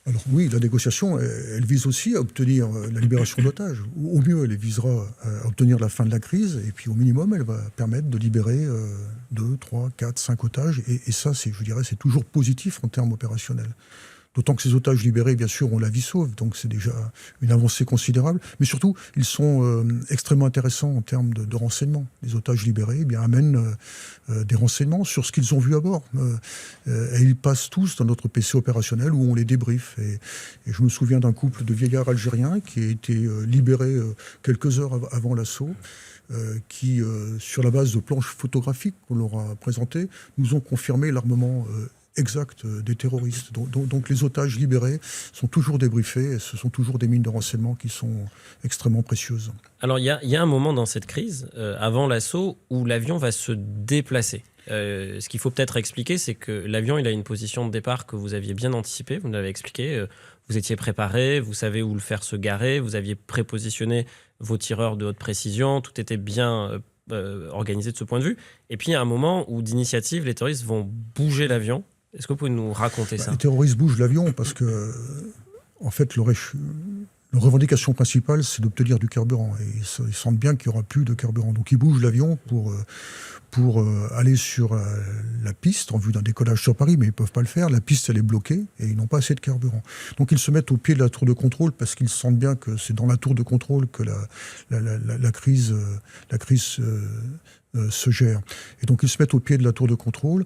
B: Alors oui, la négociation, elle vise aussi à obtenir la libération d'otages. Au mieux, elle visera à obtenir la fin de la crise, et puis au minimum, elle va permettre de libérer 2, 3, 4, 5 otages. Et ça, je dirais, c'est toujours positif en termes opérationnels. D'autant que ces otages libérés, bien sûr, ont la vie sauve, donc c'est déjà une avancée considérable. Mais surtout, ils sont extrêmement intéressants en termes de renseignements. Les otages libérés eh bien, amènent des renseignements sur ce qu'ils ont vu à bord. Et ils passent tous dans notre PC opérationnel où on les débriefe. Et je me souviens d'un couple de vieillards algériens qui a été libéré quelques heures avant l'assaut. Qui, sur la base de planches photographiques qu'on leur a présentées, nous ont confirmé l'armement exact des terroristes. Donc les otages libérés sont toujours débriefés et ce sont toujours des mines de renseignement qui sont extrêmement précieuses.
C: Alors il y a un moment dans cette crise, avant l'assaut, où l'avion va se déplacer. Ce qu'il faut peut-être expliquer, c'est que l'avion il a une position de départ que vous aviez bien anticipée, vous l'avez expliqué, vous étiez préparé, vous savez où le faire se garer, vous aviez prépositionné vos tireurs de haute précision, tout était bien organisé de ce point de vue. Et puis il y a un moment où d'initiative, les terroristes vont bouger l'avion. Est-ce que vous pouvez nous raconter ça?
B: Les terroristes bougent l'avion parce que, en fait, leur revendication principale, c'est d'obtenir du carburant. Et ils sentent bien qu'il n'y aura plus de carburant. Donc ils bougent l'avion pour aller sur la piste en vue d'un décollage sur Paris, mais ils ne peuvent pas le faire. La piste, elle est bloquée et ils n'ont pas assez de carburant. Donc ils se mettent au pied de la tour de contrôle parce qu'ils sentent bien que c'est dans la tour de contrôle que la crise se gère. Et donc ils se mettent au pied de la tour de contrôle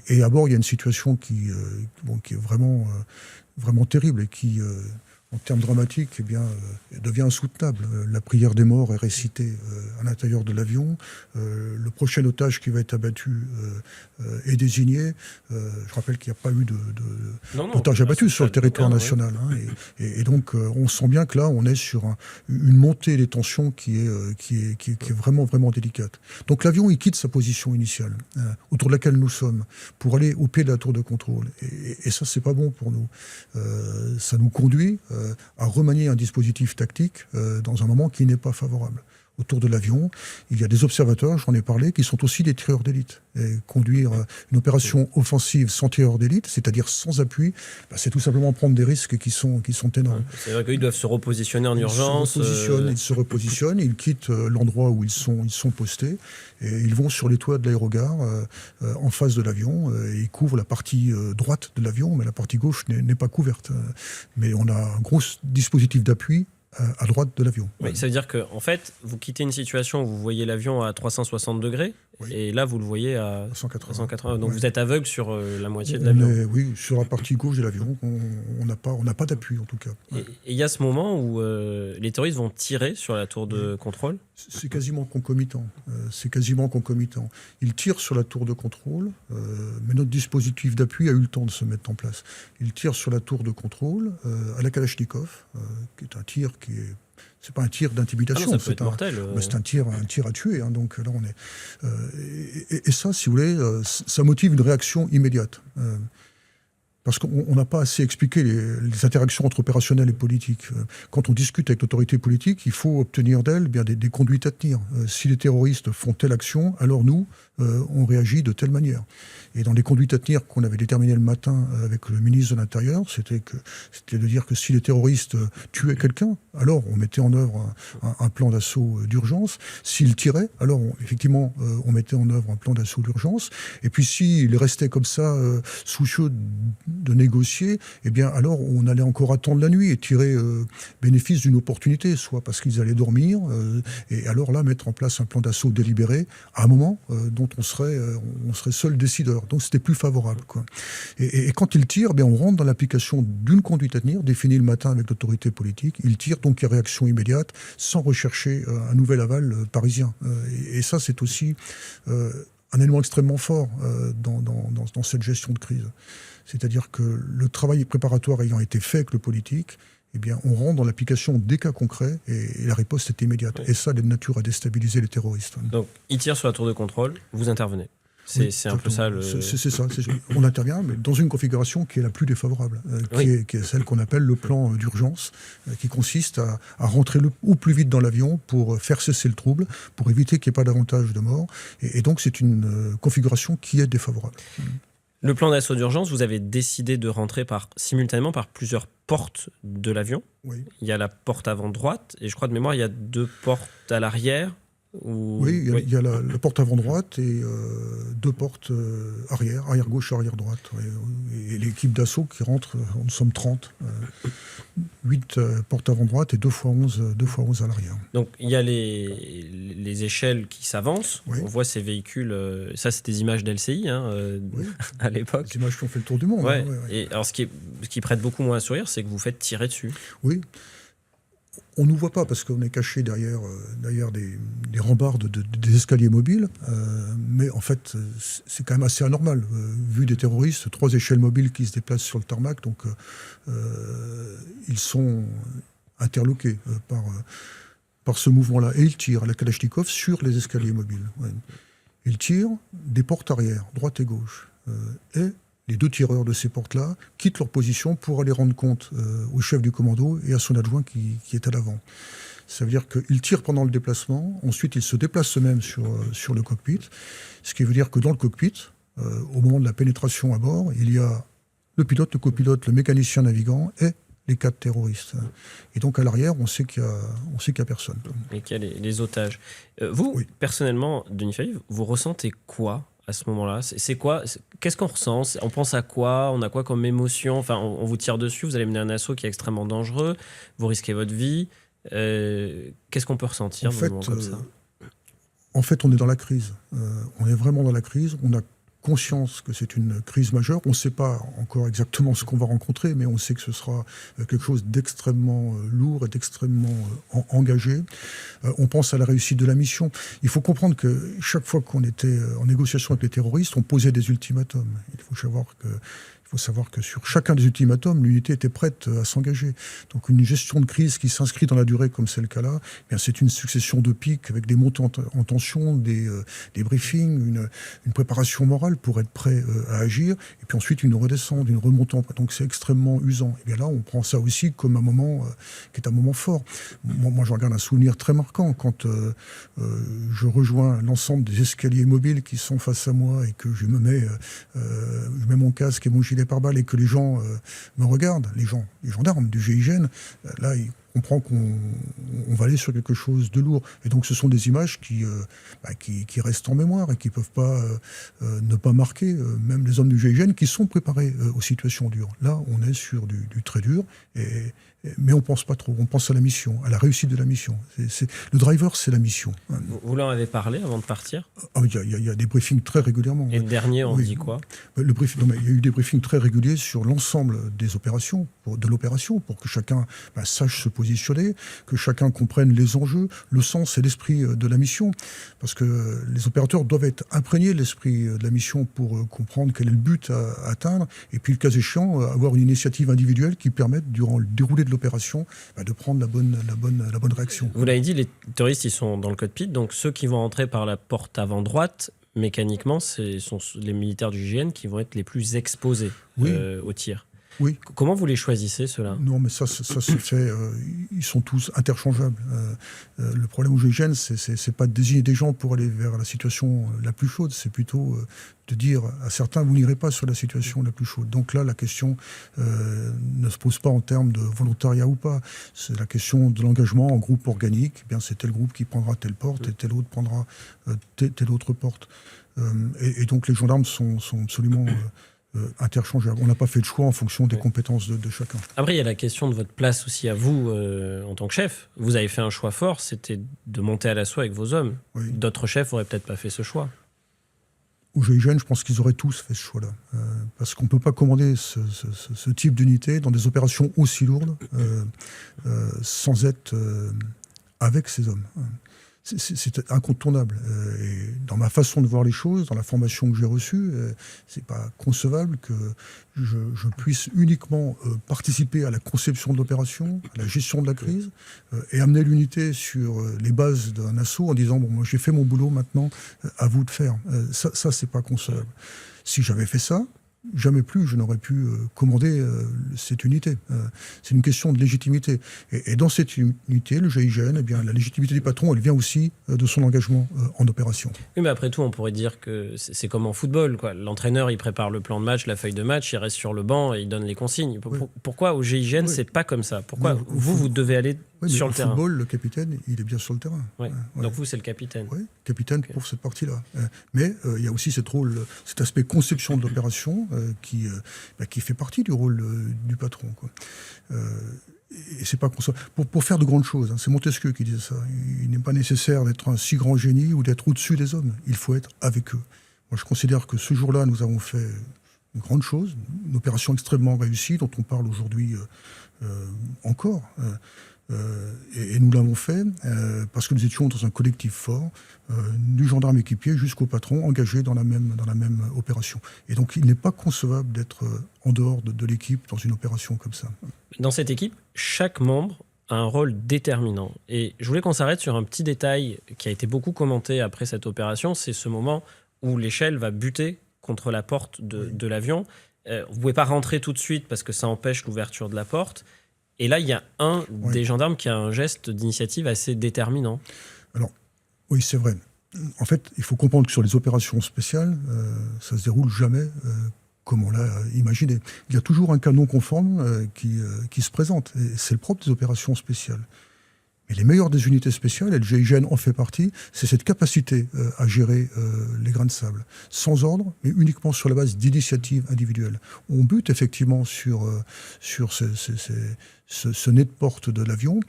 B: et à bord il y a une situation qui est vraiment terrible et qui, en termes dramatiques, eh bien, devient insoutenable. La prière des morts est récitée à l'intérieur de l'avion. Le prochain otage qui va être abattu est désigné. Je rappelle qu'il n'y a pas eu d'otage abattu sur le territoire national. Hein, et donc, on sent bien que là, on est sur une montée des tensions qui est vraiment, vraiment délicate. Donc, l'avion, il quitte sa position initiale, autour de laquelle nous sommes, pour aller au pied de la tour de contrôle. Et ça, c'est pas bon pour nous. Ça nous conduit à remanier un dispositif tactique dans un moment qui n'est pas favorable. Autour de l'avion, il y a des observateurs, j'en ai parlé, qui sont aussi des tireurs d'élite. Et conduire une opération offensive sans tireurs d'élite, c'est-à-dire sans appui, c'est tout simplement prendre des risques qui sont énormes.
C: C'est vrai qu'ils doivent se repositionner en urgence.
B: Ils se repositionnent, ils quittent l'endroit où ils sont postés, et ils vont sur les toits de l'aérogare en face de l'avion, et ils couvrent la partie droite de l'avion, mais la partie gauche n'est pas couverte. Mais on a un gros dispositif d'appui à droite de l'avion.
C: Oui, ça veut dire que, en fait, vous quittez une situation où vous voyez l'avion à 360 degrés, oui. Et là, vous le voyez à 180. Donc, oui. Vous êtes aveugle sur la moitié de l'avion.
B: Oui, sur la partie gauche de l'avion, on n'a pas d'appui, en tout cas.
C: Et il y a ce moment où les terroristes vont tirer sur la tour de contrôle.
B: C'est quasiment concomitant. Ils tirent sur la tour de contrôle, mais notre dispositif d'appui a eu le temps de se mettre en place. Ils tirent sur la tour de contrôle à la Kalachnikov, qui est un tir qui est... C'est pas un tir d'intimidation,
C: c'est mortel.
B: C'est un tir à tuer. Hein, donc là, on est. Et ça, si vous voulez, ça motive une réaction immédiate. Parce qu'on n'a pas assez expliqué les interactions entre opérationnelles et politiques. Quand on discute avec l'autorité politique, il faut obtenir d'elle bien des conduites à tenir. Si les terroristes font telle action, alors nous, on réagit de telle manière. Et dans les conduites à tenir qu'on avait déterminées le matin avec le ministre de l'Intérieur, c'était de dire que si les terroristes tuaient quelqu'un, alors on mettait en œuvre un plan d'assaut d'urgence. S'ils tiraient, alors effectivement, on mettait en œuvre un plan d'assaut d'urgence. Et puis s'ils restaient comme ça, soucieux de négocier, eh bien alors on allait encore attendre la nuit et tirer bénéfice d'une opportunité, soit parce qu'ils allaient dormir, et alors là mettre en place un plan d'assaut délibéré à un moment dont on serait seul décideur. Donc c'était plus favorable, quoi. Et quand ils tirent, on rentre dans l'application d'une conduite à tenir, définie le matin avec l'autorité politique. Ils tirent, donc il y a réaction immédiate, sans rechercher un nouvel aval parisien. Et ça, c'est aussi un élément extrêmement fort dans cette gestion de crise. C'est-à-dire que le travail préparatoire ayant été fait avec le politique, eh bien, on rentre dans l'application des cas concrets et la riposte est immédiate. Oui. Et ça, elle est de nature à déstabiliser les terroristes.
C: Donc, ils tirent sur la tour de contrôle, vous intervenez. C'est un peu ça le...
B: C'est ça. On intervient, mais dans une configuration qui est la plus défavorable, qui est celle qu'on appelle le plan d'urgence, qui consiste à rentrer au plus vite dans l'avion pour faire cesser le trouble, pour éviter qu'il n'y ait pas davantage de morts. Et donc, c'est une configuration qui est défavorable.
C: Le plan d'assaut d'urgence, vous avez décidé de rentrer simultanément par plusieurs portes de l'avion.
B: Oui.
C: Il y a la porte avant droite, et je crois de mémoire, il y a 2 portes à l'arrière.
B: Oui, il y a la porte avant droite et 2 portes arrière gauche, arrière droite. Et l'équipe d'assaut qui rentre, nous sommes 30, 8 portes avant droite et 2 x 11 à l'arrière.
C: Donc il y a les échelles qui s'avancent, on voit ces véhicules, ça c'est des images d'LCI à l'époque.
B: Des images qui ont fait le tour du monde.
C: Ouais. Et alors ce qui prête beaucoup moins à sourire, c'est que vous faites tirer dessus.
B: Oui. On ne nous voit pas parce qu'on est caché derrière des rambardes des escaliers mobiles, mais en fait, c'est quand même assez anormal. Vu des terroristes, 3 échelles mobiles qui se déplacent sur le tarmac, donc ils sont interloqués par ce mouvement-là. Et ils tirent à la Kalachnikov sur les escaliers mobiles. Ouais. Ils tirent des portes arrière, droite et gauche. Et les 2 tireurs de ces portes-là quittent leur position pour aller rendre compte au chef du commando et à son adjoint qui est à l'avant. Ça veut dire qu'ils tirent pendant le déplacement, ensuite ils se déplacent eux-mêmes sur le cockpit, ce qui veut dire que dans le cockpit, au moment de la pénétration à bord, il y a le pilote, le copilote, le mécanicien navigant et les 4 terroristes. Et donc à l'arrière, on sait qu'il y a personne.
C: Et qu'il y a les otages. Vous, personnellement, Denis Favie, vous ressentez quoi à ce moment-là? C'est quoi? Qu'est-ce qu'on ressent? On pense à quoi? On a quoi comme émotion? Enfin, on vous tire dessus, vous allez mener un assaut qui est extrêmement dangereux, vous risquez votre vie. Qu'est-ce qu'on peut ressentir dans un moment comme ça?
B: En fait, on est dans la crise. On est vraiment dans la crise. On a conscience que c'est une crise majeure. On ne sait pas encore exactement ce qu'on va rencontrer, mais on sait que ce sera quelque chose d'extrêmement lourd et d'extrêmement engagé. On pense à la réussite de la mission. Il faut comprendre que chaque fois qu'on était en négociation avec les terroristes, on posait des ultimatums. Il faut savoir que sur chacun des ultimatums, l'unité était prête à s'engager. Donc une gestion de crise qui s'inscrit dans la durée, comme c'est le cas là, eh bien c'est une succession de pics avec des montées en tension, des briefings, une préparation morale pour être prêt à agir, et puis ensuite une redescente, une remontée. Donc c'est extrêmement usant. Et bien là, on prend ça aussi comme un moment qui est un moment fort. Moi, je regarde un souvenir très marquant quand je rejoins l'ensemble des escaliers mobiles qui sont face à moi et que je mets mon casque et mon gilet pare-balles et que les gens me regardent, les gendarmes du GIGN, là, ils comprennent qu'on va aller sur quelque chose de lourd. Et donc, ce sont des images qui restent en mémoire et qui ne peuvent pas ne pas marquer même les hommes du GIGN qui sont préparés aux situations dures. Là, on est sur du très dur, mais on ne pense pas trop. On pense à la mission, à la réussite de la mission. Le driver, c'est la mission.
C: Vous leur avez parlé avant de partir?
B: Il y a des briefings très régulièrement.
C: Et le dernier, on dit quoi?
B: Il y a eu des briefings très réguliers sur l'ensemble des opérations, de l'opération, pour que chacun sache se positionner, que chacun comprenne les enjeux, le sens et l'esprit de la mission. Parce que les opérateurs doivent être imprégnés de l'esprit de la mission pour comprendre quel est le but à atteindre. Et puis, le cas échéant, avoir une initiative individuelle qui permette, durant le déroulé de l'opération, de prendre la bonne réaction.
C: Vous l'avez dit, les terroristes, ils sont dans le cockpit, donc ceux qui vont entrer par la porte avant droite, mécaniquement, ce sont les militaires du GIGN qui vont être les plus exposés au tir.
B: Oui.
C: Comment vous les choisissez, ceux-là?
B: Non, mais ça se fait. Ils sont tous interchangeables. Le problème au GIGN, c'est pas de désigner des gens pour aller vers la situation la plus chaude. C'est plutôt de dire à certains, vous n'irez pas sur la situation la plus chaude. Donc là, la question ne se pose pas en termes de volontariat ou pas. C'est la question de l'engagement en groupe organique. Eh bien, c'est tel groupe qui prendra telle porte et tel autre prendra telle autre porte. Et donc les gendarmes sont absolument interchangeables. On n'a pas fait de choix en fonction des compétences de chacun.
C: Après, il y a la question de votre place aussi à vous en tant que chef. Vous avez fait un choix fort, c'était de monter à l'assaut avec vos hommes. Oui. D'autres chefs n'auraient peut-être pas fait ce choix.
B: Au GIGN, je pense qu'ils auraient tous fait ce choix-là. Parce qu'on ne peut pas commander ce type d'unité dans des opérations aussi lourdes sans être avec ces hommes. c'est incontournable. Et dans ma façon de voir les choses, dans la formation que j'ai reçue, c'est pas concevable que je puisse uniquement participer à la conception de l'opération, à la gestion de la crise, et amener l'unité sur les bases d'un assaut en disant bon, moi j'ai fait mon boulot, maintenant à vous de faire. Ça c'est pas concevable. Si j'avais fait ça, jamais plus je n'aurais pu commander cette unité. C'est une question de légitimité. Et dans cette unité, le GIGN, eh bien, la légitimité du patron, elle vient aussi de son engagement en opération.
C: Oui, mais après tout, on pourrait dire que c'est comme en football, quoi. L'entraîneur, il prépare le plan de match, la feuille de match, il reste sur le banc et il donne les consignes.
B: Oui.
C: Pourquoi au GIGN,
B: Oui.
C: c'est pas comme ça? Pourquoi
B: Mais
C: vous devez aller sur le terrain?
B: Au football, le capitaine, il est bien sur le terrain.
C: Ouais. Donc vous, c'est le capitaine.
B: Oui, capitaine pour cette partie-là. Mais il y a aussi cet aspect conception de l'opération qui fait partie du rôle du patron, quoi. Et c'est pas pour faire de grandes choses. C'est Montesquieu qui disait ça. Il n'est pas nécessaire d'être un si grand génie ou d'être au-dessus des hommes. Il faut être avec eux. Moi, je considère que ce jour-là, nous avons fait une grande chose, une opération extrêmement réussie dont on parle aujourd'hui encore. Et nous l'avons fait parce que nous étions dans un collectif fort, du gendarme équipier jusqu'au patron engagé dans la même opération. Et donc il n'est pas concevable d'être en dehors de l'équipe dans une opération comme ça.
C: Dans cette équipe, chaque membre a un rôle déterminant. Et je voulais qu'on s'arrête sur un petit détail qui a été beaucoup commenté après cette opération, c'est ce moment où l'échelle va buter contre la porte de l'avion. Vous ne pouvez pas rentrer tout de suite parce que ça empêche l'ouverture de la porte. Et là, il y a un des gendarmes qui a un geste d'initiative assez déterminant.
B: Alors, oui, c'est vrai. En fait, il faut comprendre que sur les opérations spéciales, ça ne se déroule jamais comme on l'a imaginé. Il y a toujours un cas non conforme qui se présente. Et c'est le propre des opérations spéciales. Mais les meilleures des unités spéciales, et le GIGN en fait partie, c'est cette capacité à gérer les grains de sable, sans ordre, mais uniquement sur la base d'initiatives individuelles. On bute effectivement sur ce nez de porte de l'avion,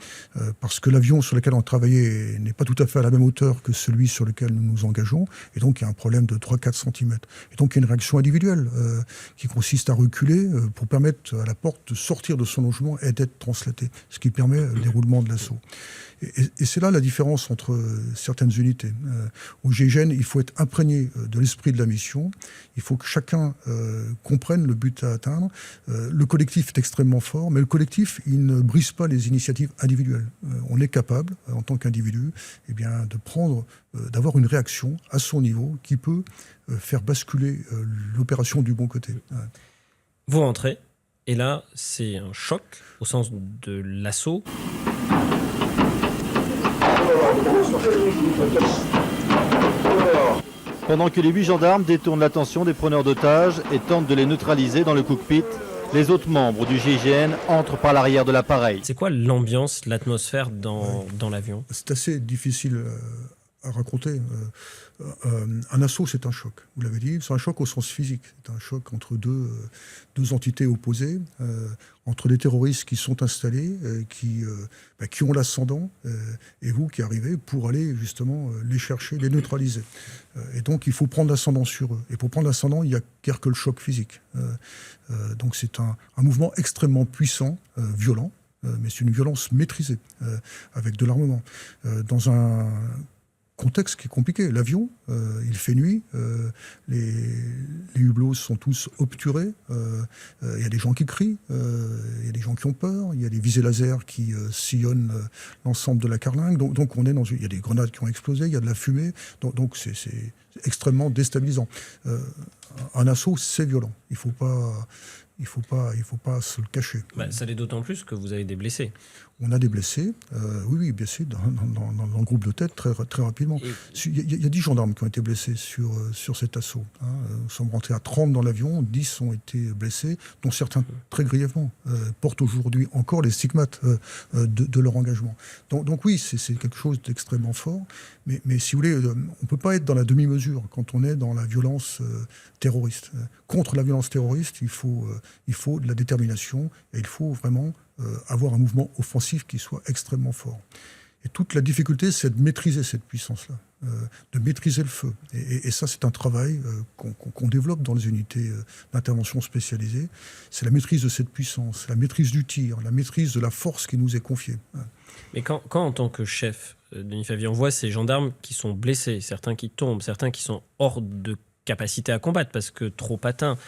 B: parce que l'avion sur lequel on travaillait n'est pas tout à fait à la même hauteur que celui sur lequel nous nous engageons, et donc il y a un problème de 3-4 cm. Et donc il y a une réaction individuelle qui consiste à reculer pour permettre à la porte de sortir de son logement et d'être translatée, ce qui permet le déroulement de l'assaut. Et c'est là la différence entre certaines unités. Au GIGN, il faut être imprégné de l'esprit de la mission. Il faut que chacun comprenne le but à atteindre. Le collectif est extrêmement fort, mais le collectif, il ne brise pas les initiatives individuelles. On est capable, en tant qu'individu, eh bien, d'avoir une réaction à son niveau qui peut faire basculer l'opération du bon côté.
C: Vous rentrez, et là, c'est un choc au sens de l'assaut.
E: Pendant que les 8 gendarmes détournent l'attention des preneurs d'otages et tentent de les neutraliser dans le cockpit, les autres membres du GIGN entrent par l'arrière de l'appareil.
C: C'est quoi l'ambiance, l'atmosphère dans l'avion?
B: C'est assez difficile à raconter. Un assaut, c'est un choc, vous l'avez dit. C'est un choc au sens physique. C'est un choc entre deux entités opposées, entre des terroristes qui sont installés, qui ont l'ascendant, et vous qui arrivez pour aller justement les chercher, les neutraliser. Et donc il faut prendre l'ascendant sur eux. Et pour prendre l'ascendant, il n'y a guère que le choc physique. Donc c'est un mouvement extrêmement puissant, violent, mais c'est une violence maîtrisée, avec de l'armement. Dans un contexte qui est compliqué. L'avion, il fait nuit, les hublots sont tous obturés, il y a des gens qui crient, il y a des gens qui ont peur, il y a des visées laser qui sillonnent l'ensemble de la carlingue, donc on est il y a des grenades qui ont explosé, il y a de la fumée, donc c'est extrêmement déstabilisant. Un assaut, c'est violent, il faut pas se le cacher.
C: Ça l'est d'autant plus que vous avez des blessés.
B: On a des blessés, oui, blessés dans le groupe de tête très, très rapidement. Il y a 10 gendarmes qui ont été blessés sur cet assaut. Nous sommes rentrés à 30 dans l'avion, 10 ont été blessés, dont certains très grièvement, portent aujourd'hui encore les stigmates de leur engagement. Donc oui, c'est quelque chose d'extrêmement fort, mais si vous voulez, on ne peut pas être dans la demi-mesure quand on est dans la violence terroriste. Contre la violence terroriste, il faut de la détermination et il faut vraiment avoir un mouvement offensif qui soit extrêmement fort. Et toute la difficulté, c'est de maîtriser cette puissance-là. de maîtriser le feu. Et ça, c'est un travail qu'on développe dans les unités d'intervention spécialisées. C'est la maîtrise de cette puissance, la maîtrise du tir, la maîtrise de la force qui nous est confiée.
C: Mais quand en tant que chef, Denis Favier, on voit ces gendarmes qui sont blessés, certains qui tombent, certains qui sont hors de capacité à combattre parce que trop atteints,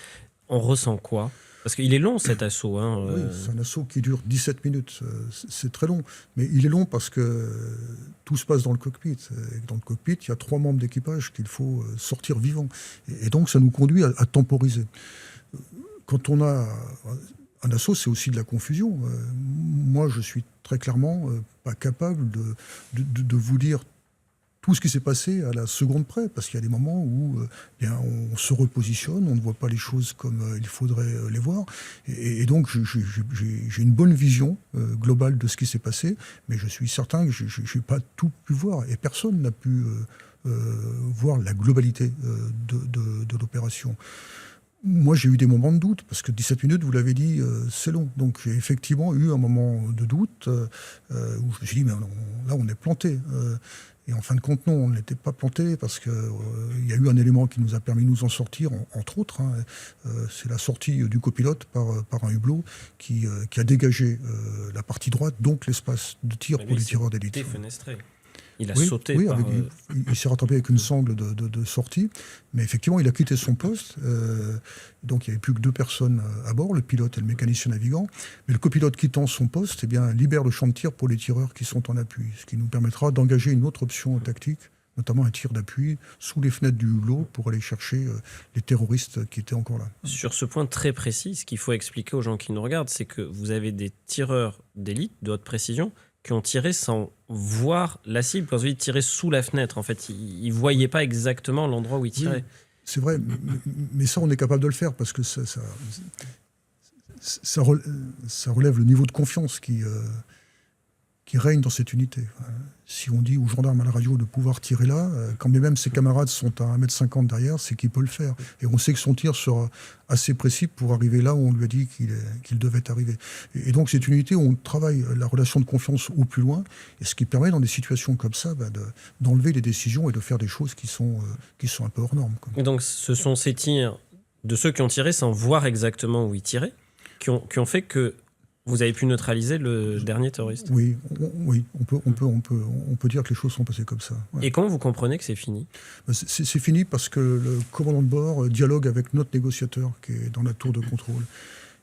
C: on ressent quoi ? Parce qu'il est long cet assaut.
B: Oui, c'est un assaut qui dure 17 minutes. C'est très long. Mais il est long parce que tout se passe dans le cockpit. Et dans le cockpit, il y a 3 membres d'équipage qu'il faut sortir vivants. Et donc, ça nous conduit à temporiser. Quand on a un assaut, c'est aussi de la confusion. Moi, je suis très clairement pas capable de vous dire tout ce qui s'est passé à la seconde près, parce qu'il y a des moments où on se repositionne, on ne voit pas les choses comme il faudrait les voir. Et donc, j'ai une bonne vision globale de ce qui s'est passé, mais je suis certain que je n'ai pas tout pu voir. Et personne n'a pu voir la globalité de l'opération. Moi, j'ai eu des moments de doute, parce que 17 minutes, vous l'avez dit, c'est long. Donc, j'ai effectivement eu un moment de doute où je me suis dit, mais là, on est planté. Et en fin de compte, non, on n'était pas planté parce qu'il y a eu un élément qui nous a permis de nous en sortir, entre autres. C'est la sortie du copilote par un hublot qui a dégagé la partie droite, donc l'espace de tir pour les tireurs d'élite.
C: Défenestré. Il a sauté.
B: Oui, il s'est rattrapé avec une sangle de sortie, mais effectivement, il a quitté son poste. Donc, il n'y avait plus que 2 personnes à bord, le pilote et le mécanicien navigant. Mais le copilote quittant son poste, libère le champ de tir pour les tireurs qui sont en appui, ce qui nous permettra d'engager une autre option tactique, notamment un tir d'appui sous les fenêtres du hublot pour aller chercher les terroristes qui étaient encore là.
C: Sur ce point très précis, ce qu'il faut expliquer aux gens qui nous regardent, c'est que vous avez des tireurs d'élite, de haute précision, qui ont tiré sans voir la cible. Quand vous dites tirer sous la fenêtre, en fait, ils ne voyaient pas exactement l'endroit où ils tiraient. Oui,
B: c'est vrai, mais ça, on est capable de le faire parce que ça relève le niveau de confiance qui règne dans cette unité. Si on dit aux gendarmes à la radio de pouvoir tirer là, quand même ses camarades sont à 1,50 m derrière, c'est qu'il peut le faire. Et on sait que son tir sera assez précis pour arriver là où on lui a dit qu'il devait arriver. Et donc c'est une unité où on travaille la relation de confiance au plus loin, et ce qui permet dans des situations comme ça d'enlever les décisions et de faire des choses qui sont un peu hors normes.
C: Et donc ce sont ces tirs de ceux qui ont tiré sans voir exactement où ils tiraient, qui ont fait que vous avez pu neutraliser le dernier terroriste.
B: Oui, on peut dire que les choses sont passées comme ça. Ouais.
C: Et comment vous comprenez que c'est fini ?
B: C'est fini parce que le commandant de bord dialogue avec notre négociateur qui est dans la tour de contrôle.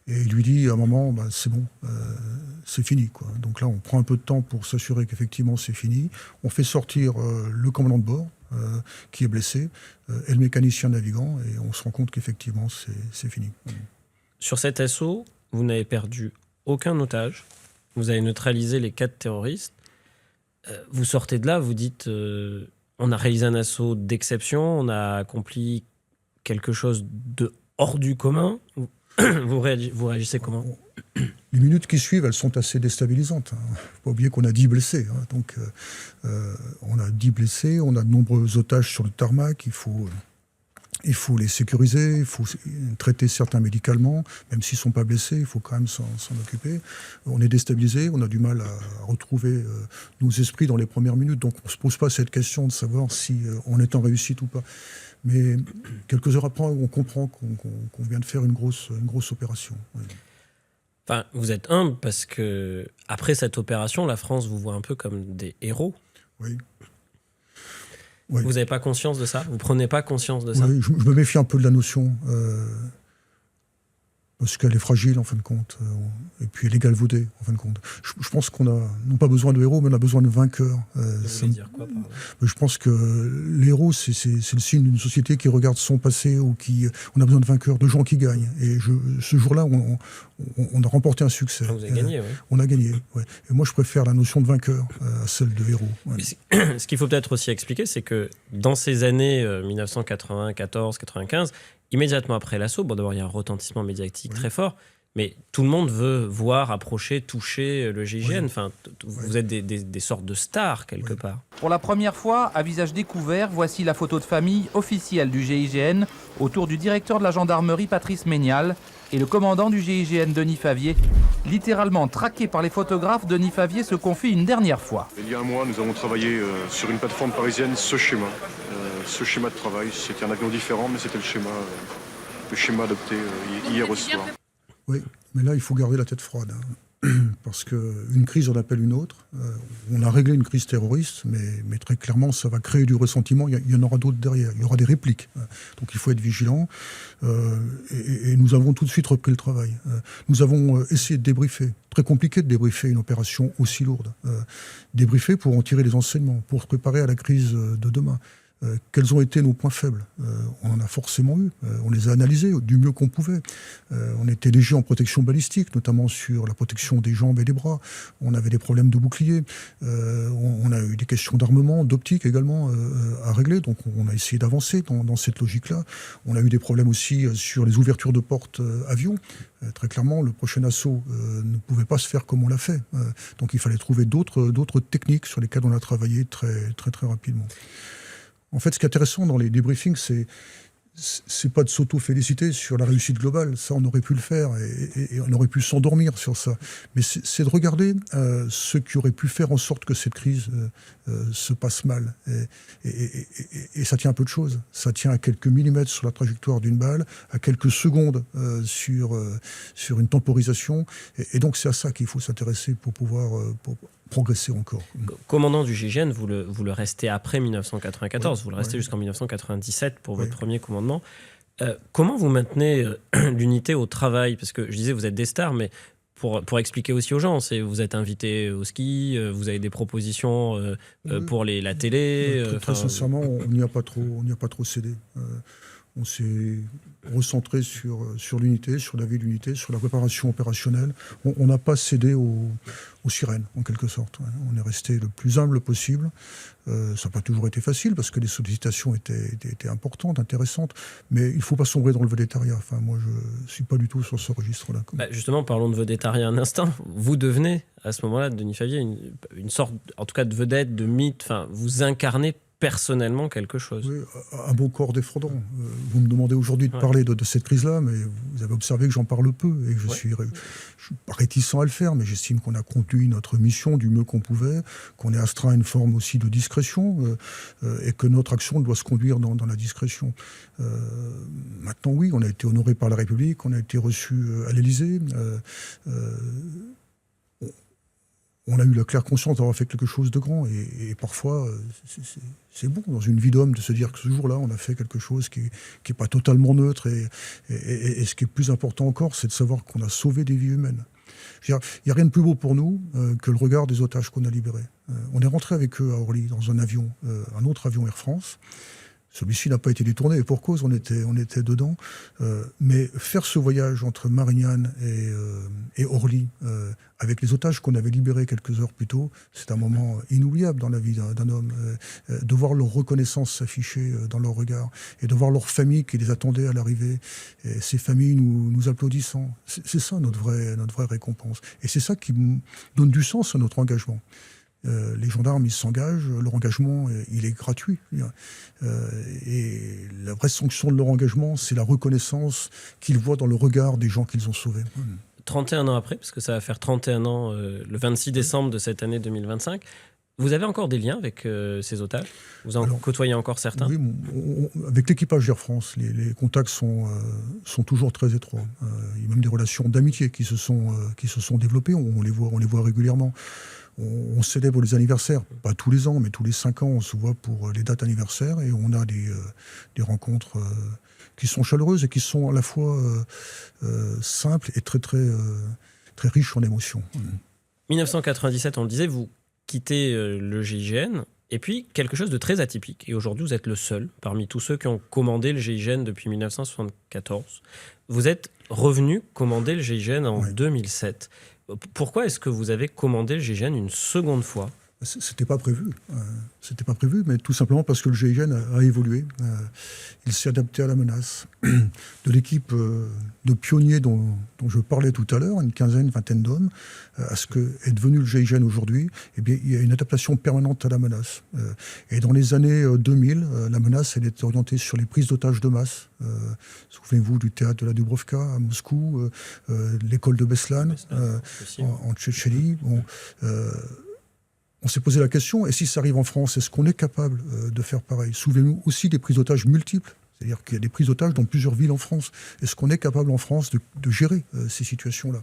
B: Et il lui dit à un moment, c'est bon, c'est fini, quoi. Donc là, on prend un peu de temps pour s'assurer qu'effectivement c'est fini. On fait sortir le commandant de bord, qui est blessé, et le mécanicien navigant, et on se rend compte qu'effectivement c'est fini.
C: Sur cet assaut, vous n'avez perdu aucun otage. Vous avez neutralisé les 4 terroristes. Vous sortez de là, vous dites on a réalisé un assaut d'exception, on a accompli quelque chose de hors du commun. Vous réagissez comment ?
B: Les minutes qui suivent, elles sont assez déstabilisantes. Il ne faut pas oublier qu'on a 10 blessés. Donc, on a 10 blessés, on a de nombreux otages sur le tarmac. Il faut les sécuriser, il faut traiter certains médicalement, même s'ils ne sont pas blessés, il faut quand même s'en occuper. On est déstabilisé, on a du mal à retrouver nos esprits dans les premières minutes, donc on ne se pose pas cette question de savoir si on est en réussite ou pas. Mais quelques heures après, on comprend qu'on vient de faire une grosse opération. Oui.
C: Enfin, vous êtes humble parce que après cette opération, la France vous voit un peu comme des héros.
B: Oui.
C: Oui. Vous n'avez pas conscience de ça ? Vous ne prenez pas conscience de ça ?
B: Oui, je me méfie un peu de la notion, parce qu'elle est fragile en fin de compte, et puis elle est galvaudée en fin de compte. Je pense qu'on a non pas besoin de héros, mais on a besoin de vainqueurs.
C: Vous voulez dire quoi par là ?
B: Je pense que l'héros, c'est le signe d'une société qui regarde son passé, ou on a besoin de vainqueurs, de gens qui gagnent. Et ce jour-là, on a remporté un succès.
C: Vous avez gagné, oui.
B: On a gagné, oui. Et moi, je préfère la notion de vainqueur à celle de héros. Ouais.
C: Ce qu'il faut peut-être aussi expliquer, c'est que dans ces années 1994-95, immédiatement après l'assaut, d'abord il y a un retentissement médiatique très fort, mais tout le monde veut voir, approcher, toucher le GIGN.
B: Oui.
C: Enfin, vous êtes des sortes de stars, quelque part.
F: Pour la première fois, à visage découvert, voici la photo de famille officielle du GIGN autour du directeur de la gendarmerie Patrice Ménial et le commandant du GIGN Denis Favier. Littéralement traqué par les photographes, Denis Favier se confie une dernière fois.
G: Il y a un mois, nous avons travaillé sur une plateforme parisienne, ce schéma de travail. C'était un avion différent, mais c'était le schéma adopté hier au soir.
B: Oui, mais là, il faut garder la tête froide. Parce qu'une crise en appelle une autre. On a réglé une crise terroriste, mais très clairement, ça va créer du ressentiment. Il y en aura d'autres derrière. Il y aura des répliques. Donc il faut être vigilant. Et nous avons tout de suite repris le travail. Nous avons essayé de débriefer. Très compliqué de débriefer une opération aussi lourde. Débriefer pour en tirer les enseignements, pour se préparer à la crise de demain. Quels ont été nos points faibles? On en a forcément eu. On les a analysés du mieux qu'on pouvait. On était léger en protection balistique, notamment sur la protection des jambes et des bras. On avait des problèmes de bouclier. On a eu des questions d'armement, d'optique également à régler. Donc on a essayé d'avancer dans cette logique-là. On a eu des problèmes aussi sur les ouvertures de portes avions. Très clairement, le prochain assaut ne pouvait pas se faire comme on l'a fait. Donc il fallait trouver d'autres techniques sur lesquelles on a travaillé très rapidement. En fait, ce qui est intéressant dans les débriefings, c'est pas de s'auto-féliciter sur la réussite globale. Ça, on aurait pu le faire et on aurait pu s'endormir sur ça. Mais c'est de regarder ce qui aurait pu faire en sorte que cette crise se passe mal. Et ça tient à peu de choses. Ça tient à quelques millimètres sur la trajectoire d'une balle, à quelques secondes sur une temporisation. Et donc, c'est à ça qu'il faut s'intéresser pour pouvoir progresser encore.
C: Commandant du GIGN, vous le restez après 1994, vous le restez
B: oui.
C: jusqu'en 1997 pour votre premier commandement. Comment vous maintenez l'unité au travail? Parce que je disais, vous êtes des stars, mais pour expliquer aussi aux gens, vous êtes invité au ski, vous avez des propositions pour la télé.
B: Très sincèrement, on n'y a pas trop cédé. On s'est recentré sur l'unité, sur la vie de l'unité, sur la préparation opérationnelle. On n'a pas cédé aux sirènes, en quelque sorte. On est resté le plus humble possible. Ça n'a pas toujours été facile, parce que les sollicitations étaient importantes, intéressantes, mais il ne faut pas sombrer dans le vedettariat. Enfin, moi, je ne suis pas du tout sur ce registre-là.
C: Justement, parlons de vedettariat un instant. Vous devenez, à ce moment-là, Denis Favier, une sorte, en tout cas, de vedette, de mythe. Enfin, vous incarnez personnellement quelque chose.
B: Oui, un beau corps défendant. Vous me demandez aujourd'hui de parler de cette crise-là, mais vous avez observé que j'en parle peu et que je suis pas réticent à le faire, mais j'estime qu'on a conduit notre mission du mieux qu'on pouvait, qu'on est astreint à une forme aussi de discrétion et que notre action doit se conduire dans la discrétion. Maintenant, oui, on a été honoré par la République, on a été reçu à l'Élysée. On a eu la claire conscience d'avoir fait quelque chose de grand et parfois c'est bon dans une vie d'homme de se dire que ce jour-là on a fait quelque chose qui est pas totalement neutre et ce qui est plus important encore, c'est de savoir qu'on a sauvé des vies humaines. Il n'y a rien de plus beau pour nous que le regard des otages qu'on a libérés. On est rentré avec eux à Orly dans un avion, un autre avion Air France. Celui-ci n'a pas été détourné, et pour cause, on était dedans. Mais faire ce voyage entre Marignane et Orly, avec les otages qu'on avait libérés quelques heures plus tôt, c'est un moment inoubliable dans la vie d'un homme. De voir leur reconnaissance s'afficher dans leur regard, et de voir leur famille qui les attendait à l'arrivée, et ces familles nous applaudissant. C'est ça notre vraie récompense. Et c'est ça qui donne du sens à notre engagement. Les gendarmes, ils s'engagent, leur engagement, il est gratuit. Et la vraie sanction de leur engagement, c'est la reconnaissance qu'ils voient dans le regard des gens qu'ils ont sauvés.
C: 31 ans après, parce que ça va faire 31 ans le 26 décembre de cette année 2025, vous avez encore des liens avec ces otages? Vous en côtoyez encore certains?
B: Oui, avec l'équipage d'Air France, les contacts sont toujours très étroits. Il y a même des relations d'amitié qui se sont développées, on les voit régulièrement. On célèbre les anniversaires, pas tous les ans, mais tous les 5 ans, on se voit pour les dates anniversaires et on a des rencontres qui sont chaleureuses et qui sont à la fois simples et très riches en émotions.
C: 1997, on le disait, vous quittez le GIGN, et puis quelque chose de très atypique. Et aujourd'hui, vous êtes le seul parmi tous ceux qui ont commandé le GIGN depuis 1974. Vous êtes revenu commander le GIGN en 2007. Pourquoi est-ce que vous avez commandé le GIGN une seconde fois
B: C'était pas prévu. C'était pas prévu, mais tout simplement parce que le GIGN a évolué. Il s'est adapté à la menace. De l'équipe de pionniers dont je parlais tout à l'heure, une vingtaine d'hommes, à ce que est devenu le GIGN aujourd'hui, eh bien, il y a une adaptation permanente à la menace. Et dans les années 2000, la menace, elle était orientée sur les prises d'otages de masse. Souvenez-vous du théâtre de la Dubrovka à Moscou, l'école de Beslan en Tchétchénie. Bon, on s'est posé la question, et si ça arrive en France, est-ce qu'on est capable de faire pareil? Souvenez-vous aussi des prises d'otages multiples. C'est-à-dire qu'il y a des prises d'otages dans plusieurs villes en France. Est-ce qu'on est capable en France de gérer ces situations-là?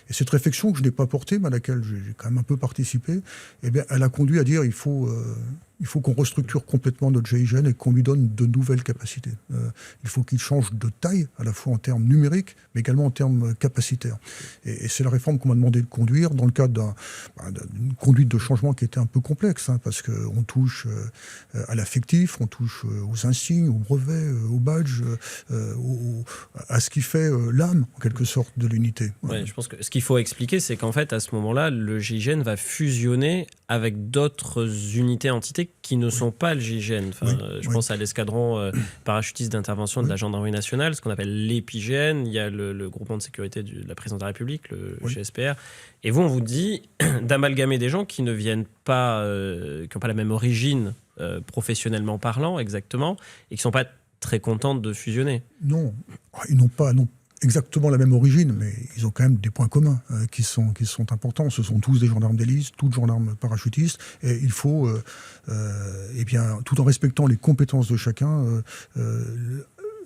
B: Et cette réflexion que je n'ai pas portée, mais à laquelle j'ai quand même un peu participé, eh bien, elle a conduit à dire il faut qu'on restructure complètement notre GIGN et qu'on lui donne de nouvelles capacités. Il faut qu'il change de taille, à la fois en termes numériques, mais également en termes capacitaires. Et c'est la réforme qu'on m'a demandé de conduire dans le cadre d'une conduite de changement qui était un peu complexe, parce qu'on touche à l'affectif, on touche aux insignes, aux brevets, aux badges, à ce qui fait l'âme, en quelque sorte, de l'unité.
C: Ouais, je pense que ce qu'il faut expliquer, c'est qu'en fait, à ce moment-là, le GIGN va fusionner avec d'autres unités, entités qui ne sont pas le GIGN. Je pense à l'escadron parachutiste d'intervention de la gendarmerie nationale, ce qu'on appelle l'EPIGN. Il y a le groupement de sécurité de la présidence de la République, le GSPR. Et vous, on vous dit d'amalgamer des gens qui ne viennent pas, qui n'ont pas la même origine professionnellement parlant, exactement, et qui ne sont pas très contents de fusionner.
B: Non, ils n'ont pas exactement la même origine, mais ils ont quand même des points communs qui sont importants. Ce sont tous des gendarmes d'hélice, tous gendarmes parachutistes, et il faut, tout en respectant les compétences de chacun,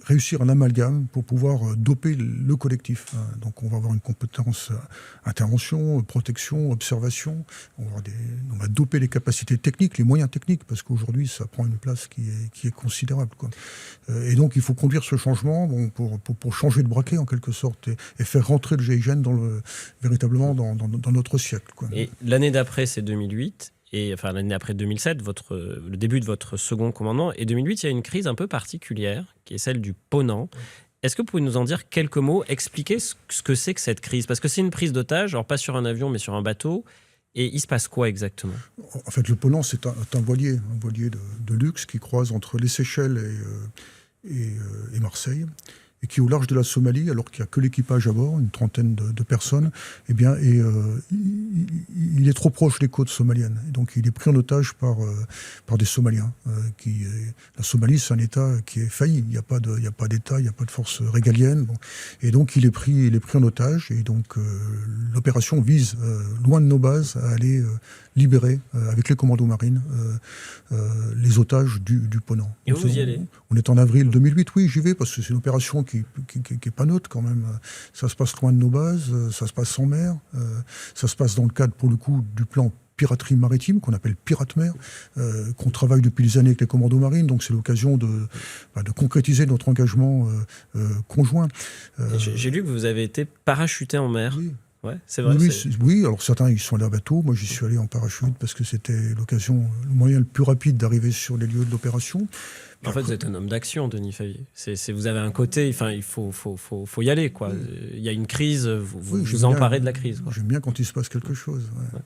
B: réussir un amalgame pour pouvoir doper le collectif. Donc on va avoir une compétence intervention, protection, observation. On va doper les capacités techniques, les moyens techniques, parce qu'aujourd'hui ça prend une place qui est considérable, quoi. Et donc il faut conduire ce changement pour changer de braquet en quelque sorte et faire rentrer le GIGN véritablement dans notre siècle, quoi.
C: Et l'année d'après c'est 2008. Et enfin, l'année après 2007, le début de votre second commandement. Et 2008, il y a une crise un peu particulière, qui est celle du Ponant. Est-ce que vous pouvez nous en dire quelques mots, expliquer ce que c'est que cette crise? Parce que c'est une prise d'otage, alors pas sur un avion, mais sur un bateau. Et il se passe quoi exactement?
B: En fait, le Ponant, c'est un voilier de luxe qui croise entre les Seychelles et Marseille, et qui est au large de la Somalie, alors qu'il n'y a que l'équipage à bord, une trentaine de personnes, il est trop proche des côtes somaliennes. Et donc il est pris en otage par des Somaliens. La Somalie, c'est un État qui est failli. Il n'y a pas d'État, il n'y a pas de force régalienne. Bon. Et donc il est pris en otage. Et donc l'opération vise, loin de nos bases, à aller libérer, avec les commandos marines, les otages du Ponant.
C: Et vous y allez?
B: On est en avril 2008, oui, j'y vais, parce que c'est une opération qui n'est pas neutre quand même. Ça se passe loin de nos bases, ça se passe en mer, ça se passe dans le cadre, pour le coup, du plan piraterie maritime, qu'on appelle Pirate Mer, qu'on travaille depuis des années avec les commandos marines, donc c'est l'occasion de concrétiser notre engagement conjoint.
C: J'ai lu que vous avez été parachuté en mer.
B: Oui.
C: Ouais, c'est vrai.
B: Oui, alors certains ils sont allés en bateau, moi j'y suis allé en parachute parce que c'était l'occasion, le moyen le plus rapide d'arriver sur les lieux de l'opération.
C: En fait, vous êtes un homme d'action, Denis Favier. Vous avez un côté, il faut y aller, quoi.
B: Oui.
C: Il y a une crise, vous vous emparez de la crise, quoi.
B: J'aime bien quand il se passe quelque chose. Ouais.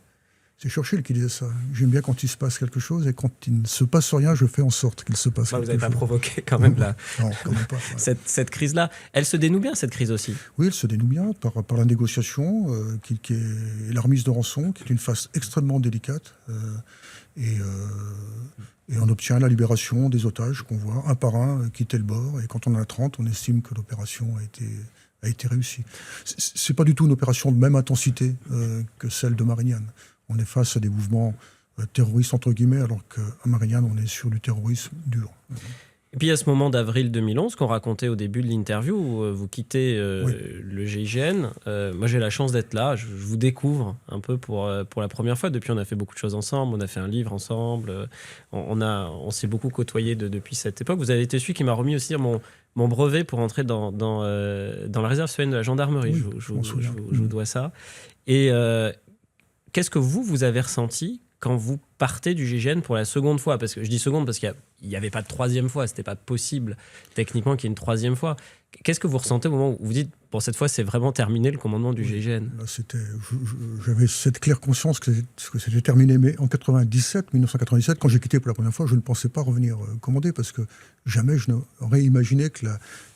B: C'est Churchill qui disait ça. J'aime bien quand il se passe quelque chose, et quand il ne se passe rien, je fais en sorte qu'il se passe quelque chose.
C: Vous n'avez pas provoqué quand même
B: Non, quand même pas. Ouais.
C: cette crise-là. Elle se dénoue bien, cette crise aussi? Oui,
B: elle se dénoue bien par la négociation, qui est la remise de rançon, qui est une phase extrêmement délicate. Et on obtient la libération des otages qu'on voit un par un quitter le bord. Et quand on en a 30, on estime que l'opération a été réussie. C'est pas du tout une opération de même intensité que celle de Marignane. On est face à des mouvements terroristes, entre guillemets, alors qu'à Marignane, on est sur du terrorisme dur.
C: Et puis, il y a ce moment d'avril 2011 qu'on racontait au début de l'interview, où vous quittez le GIGN. Moi, j'ai la chance d'être là. Je vous découvre un peu pour la première fois. Depuis, on a fait beaucoup de choses ensemble. On a fait un livre ensemble. On s'est beaucoup côtoyés depuis cette époque. Vous avez été celui qui m'a remis aussi mon brevet pour entrer dans la réserve citoyenne de la gendarmerie.
B: Oui,
C: je vous dois ça. Et qu'est-ce que vous avez ressenti quand vous partez du GIGN pour la seconde fois? Parce que je dis seconde parce qu'il n'y avait pas de troisième fois, c'était pas possible techniquement qu'il y ait une troisième fois. Qu'est-ce que vous ressentez au moment où vous dites bon, cette fois, c'est vraiment terminé le commandement du GIGN.
B: Là, j'avais cette claire conscience que c'était terminé, mais en 1997, quand j'ai quitté pour la première fois, je ne pensais pas revenir commander, parce que jamais je n'aurais imaginé que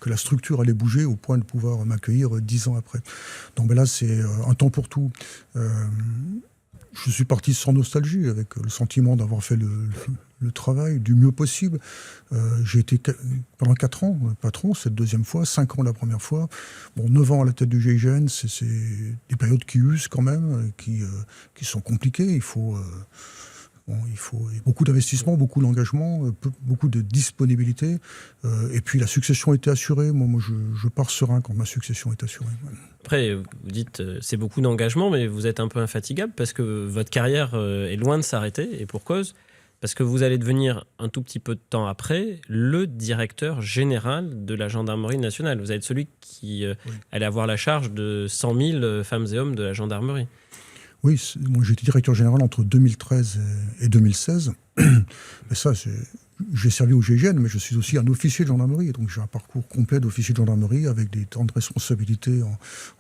B: la structure allait bouger au point de pouvoir m'accueillir 10 ans après. Donc là, c'est un temps pour tout. Je suis parti sans nostalgie, avec le sentiment d'avoir fait le travail du mieux possible. J'ai été pendant 4 ans patron, cette deuxième fois, 5 ans la première fois. Bon, 9 ans à la tête du GIGN, c'est des périodes qui usent quand même, qui sont compliquées. Il faut beaucoup d'investissement, beaucoup d'engagement, beaucoup de disponibilité. Et puis la succession était assurée. Moi je pars serein quand ma succession est assurée.
C: Après, vous dites c'est beaucoup d'engagement, mais vous êtes un peu infatigable parce que votre carrière est loin de s'arrêter, et pour cause. Parce que vous allez devenir, un tout petit peu de temps après, le directeur général de la gendarmerie nationale. Vous allez être celui qui allait avoir la charge de 100 000 femmes et hommes de la gendarmerie.
B: Oui, moi j'ai été directeur général entre 2013 et 2016. Mais ça, j'ai servi au GIGN, mais je suis aussi un officier de gendarmerie. Donc j'ai un parcours complet d'officier de gendarmerie avec des temps de responsabilité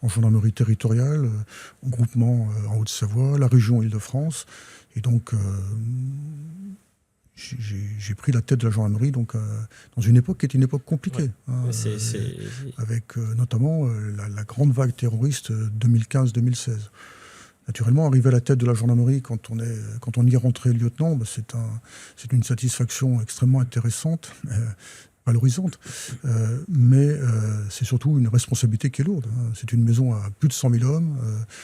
B: en gendarmerie territoriale, en groupement en Haute-Savoie, la région Île-de-France. Et donc j'ai pris la tête de la gendarmerie dans une époque qui était une époque compliquée.
C: Ouais.
B: Avec notamment la grande vague terroriste 2015-2016. Naturellement, arriver à la tête de la gendarmerie quand on y est rentré lieutenant, c'est une satisfaction extrêmement intéressante, valorisante, mais c'est surtout une responsabilité qui est lourde. C'est une maison à plus de 100 000 hommes,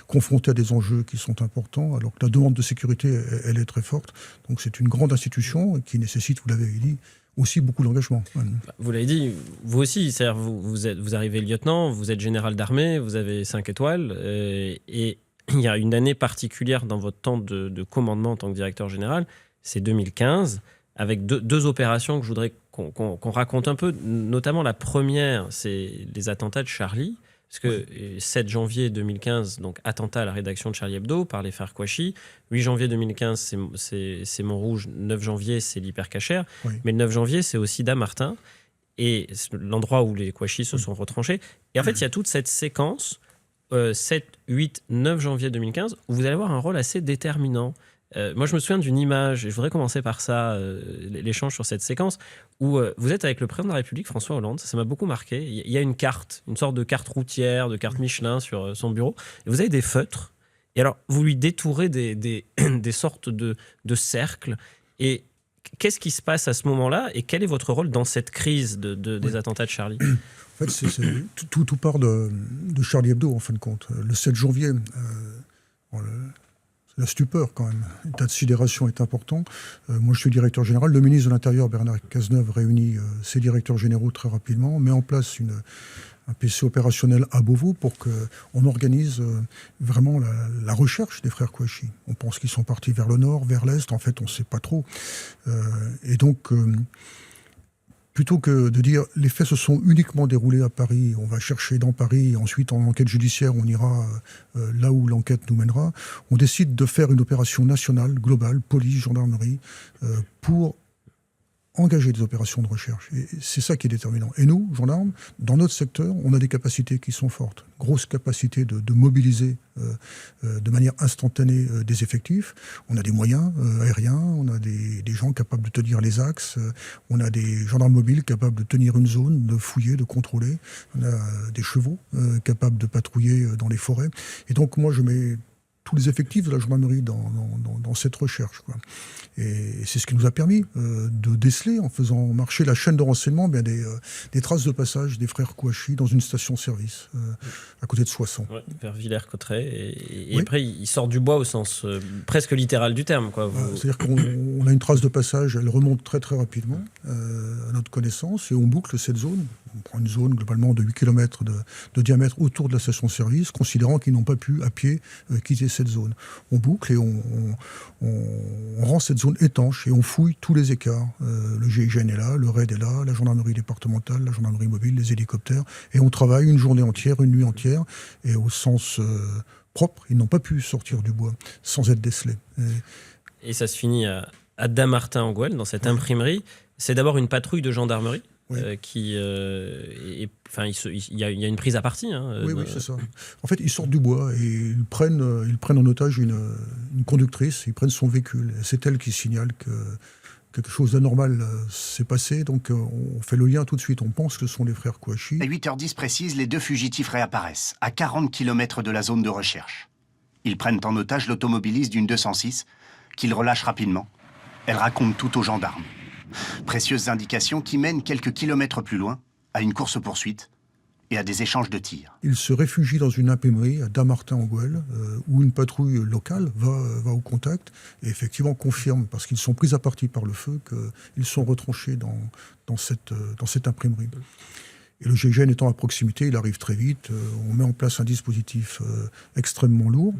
B: confrontée à des enjeux qui sont importants, alors que la demande de sécurité, elle est très forte. Donc c'est une grande institution qui nécessite, vous l'avez dit, aussi beaucoup d'engagement.
C: Vous l'avez dit, vous aussi, c'est-à-dire vous arrivez lieutenant, vous êtes général d'armée, vous avez 5 étoiles, et il y a une année particulière dans votre temps de commandement en tant que directeur général, c'est 2015, avec deux opérations que je voudrais qu'on raconte un peu. Notamment la première, c'est les attentats de Charlie, parce que 7 janvier 2015, donc attentat à la rédaction de Charlie Hebdo par les frères Kouachi. 8 janvier 2015, c'est Montrouge. 9 janvier, c'est l'Hypercacher. Oui. Mais le 9 janvier, c'est aussi Dammartin, et l'endroit où les Kouachi se sont retranchés. Et en fait, il y a toute cette séquence 7, 8, 9 janvier 2015, où vous allez avoir un rôle assez déterminant. Moi, je me souviens d'une image, et je voudrais commencer par ça, l'échange sur cette séquence, où vous êtes avec le président de la République, François Hollande. Ça m'a beaucoup marqué. Il y a une carte, une sorte de carte routière, de carte Michelin sur son bureau. Et vous avez des feutres. Et alors, vous lui détourez des sortes de cercles. Et qu'est-ce qui se passe à ce moment-là? Et quel est votre rôle dans cette crise des attentats de Charlie?
B: En fait, tout part de Charlie Hebdo, en fin de compte. Le 7 janvier, la stupeur, quand même. L'état de sidération est important. Moi, je suis directeur général. Le ministre de l'Intérieur, Bernard Cazeneuve, réunit ses directeurs généraux très rapidement, met en place un PC opérationnel à Beauvau pour qu'on organise vraiment la recherche des frères Kouachi. On pense qu'ils sont partis vers le nord, vers l'est. En fait, on ne sait pas trop. Et donc... plutôt que de dire les faits se sont uniquement déroulés à Paris, on va chercher dans Paris, et ensuite en enquête judiciaire, on ira là où l'enquête nous mènera, on décide de faire une opération nationale, globale, police, gendarmerie, pour engager des opérations de recherche. Et c'est ça qui est déterminant. Et nous, gendarmes, dans notre secteur, on a des capacités qui sont fortes. Grosse capacité de mobiliser de manière instantanée des effectifs. On a des moyens aériens, on a des gens capables de tenir les axes, on a des gendarmes mobiles capables de tenir une zone, de fouiller, de contrôler. On a des chevaux capables de patrouiller dans les forêts. Et donc moi, je mets tous les effectifs de la gendarmerie dans cette recherche, quoi. Et c'est ce qui nous a permis de déceler, en faisant marcher la chaîne de renseignement, des traces de passage des frères Kouachi dans une station-service à côté de Soissons. Ouais,
C: vers Villers-Cotterêts. Et après, il sort du bois au sens presque littéral du terme, quoi.
B: C'est-à-dire qu'on a une trace de passage, elle remonte très très rapidement à notre connaissance, et on boucle cette zone. On prend une zone globalement de 8 km de diamètre autour de la station-service, considérant qu'ils n'ont pas pu à pied quitter cette zone. On boucle et on rend cette zone étanche et on fouille tous les écarts. Le GIGN est là, le RAID est là, la gendarmerie départementale, la gendarmerie mobile, les hélicoptères, et on travaille une journée entière, une nuit entière, et au sens propre, ils n'ont pas pu sortir du bois sans être décelés.
C: Et ça se finit à Dammartin en Gouelle, dans cette imprimerie. C'est d'abord une patrouille de gendarmerie
B: Oui.
C: il y a une prise à partie.
B: Oui, c'est ça. En fait, ils sortent du bois et ils prennent en otage une conductrice, ils prennent son véhicule. C'est elle qui signale que quelque chose d'anormal s'est passé, donc on fait le lien tout de suite. On pense que ce sont les frères Kouachi.
H: À 8h10 précise, les deux fugitifs réapparaissent, à 40 km de la zone de recherche. Ils prennent en otage l'automobiliste d'une 206, qu'ils relâchent rapidement. Elle raconte tout aux gendarmes. Précieuses indications qui mènent quelques kilomètres plus loin à une course-poursuite et à des échanges de tirs.
B: Ils se réfugient dans une imprimerie à Dammartin-en-Goële, où une patrouille locale va au contact et effectivement confirme, parce qu'ils sont pris à partie par le feu, qu'ils sont retranchés dans cette imprimerie. Et le GIGN étant à proximité, il arrive très vite. On met en place un dispositif extrêmement lourd.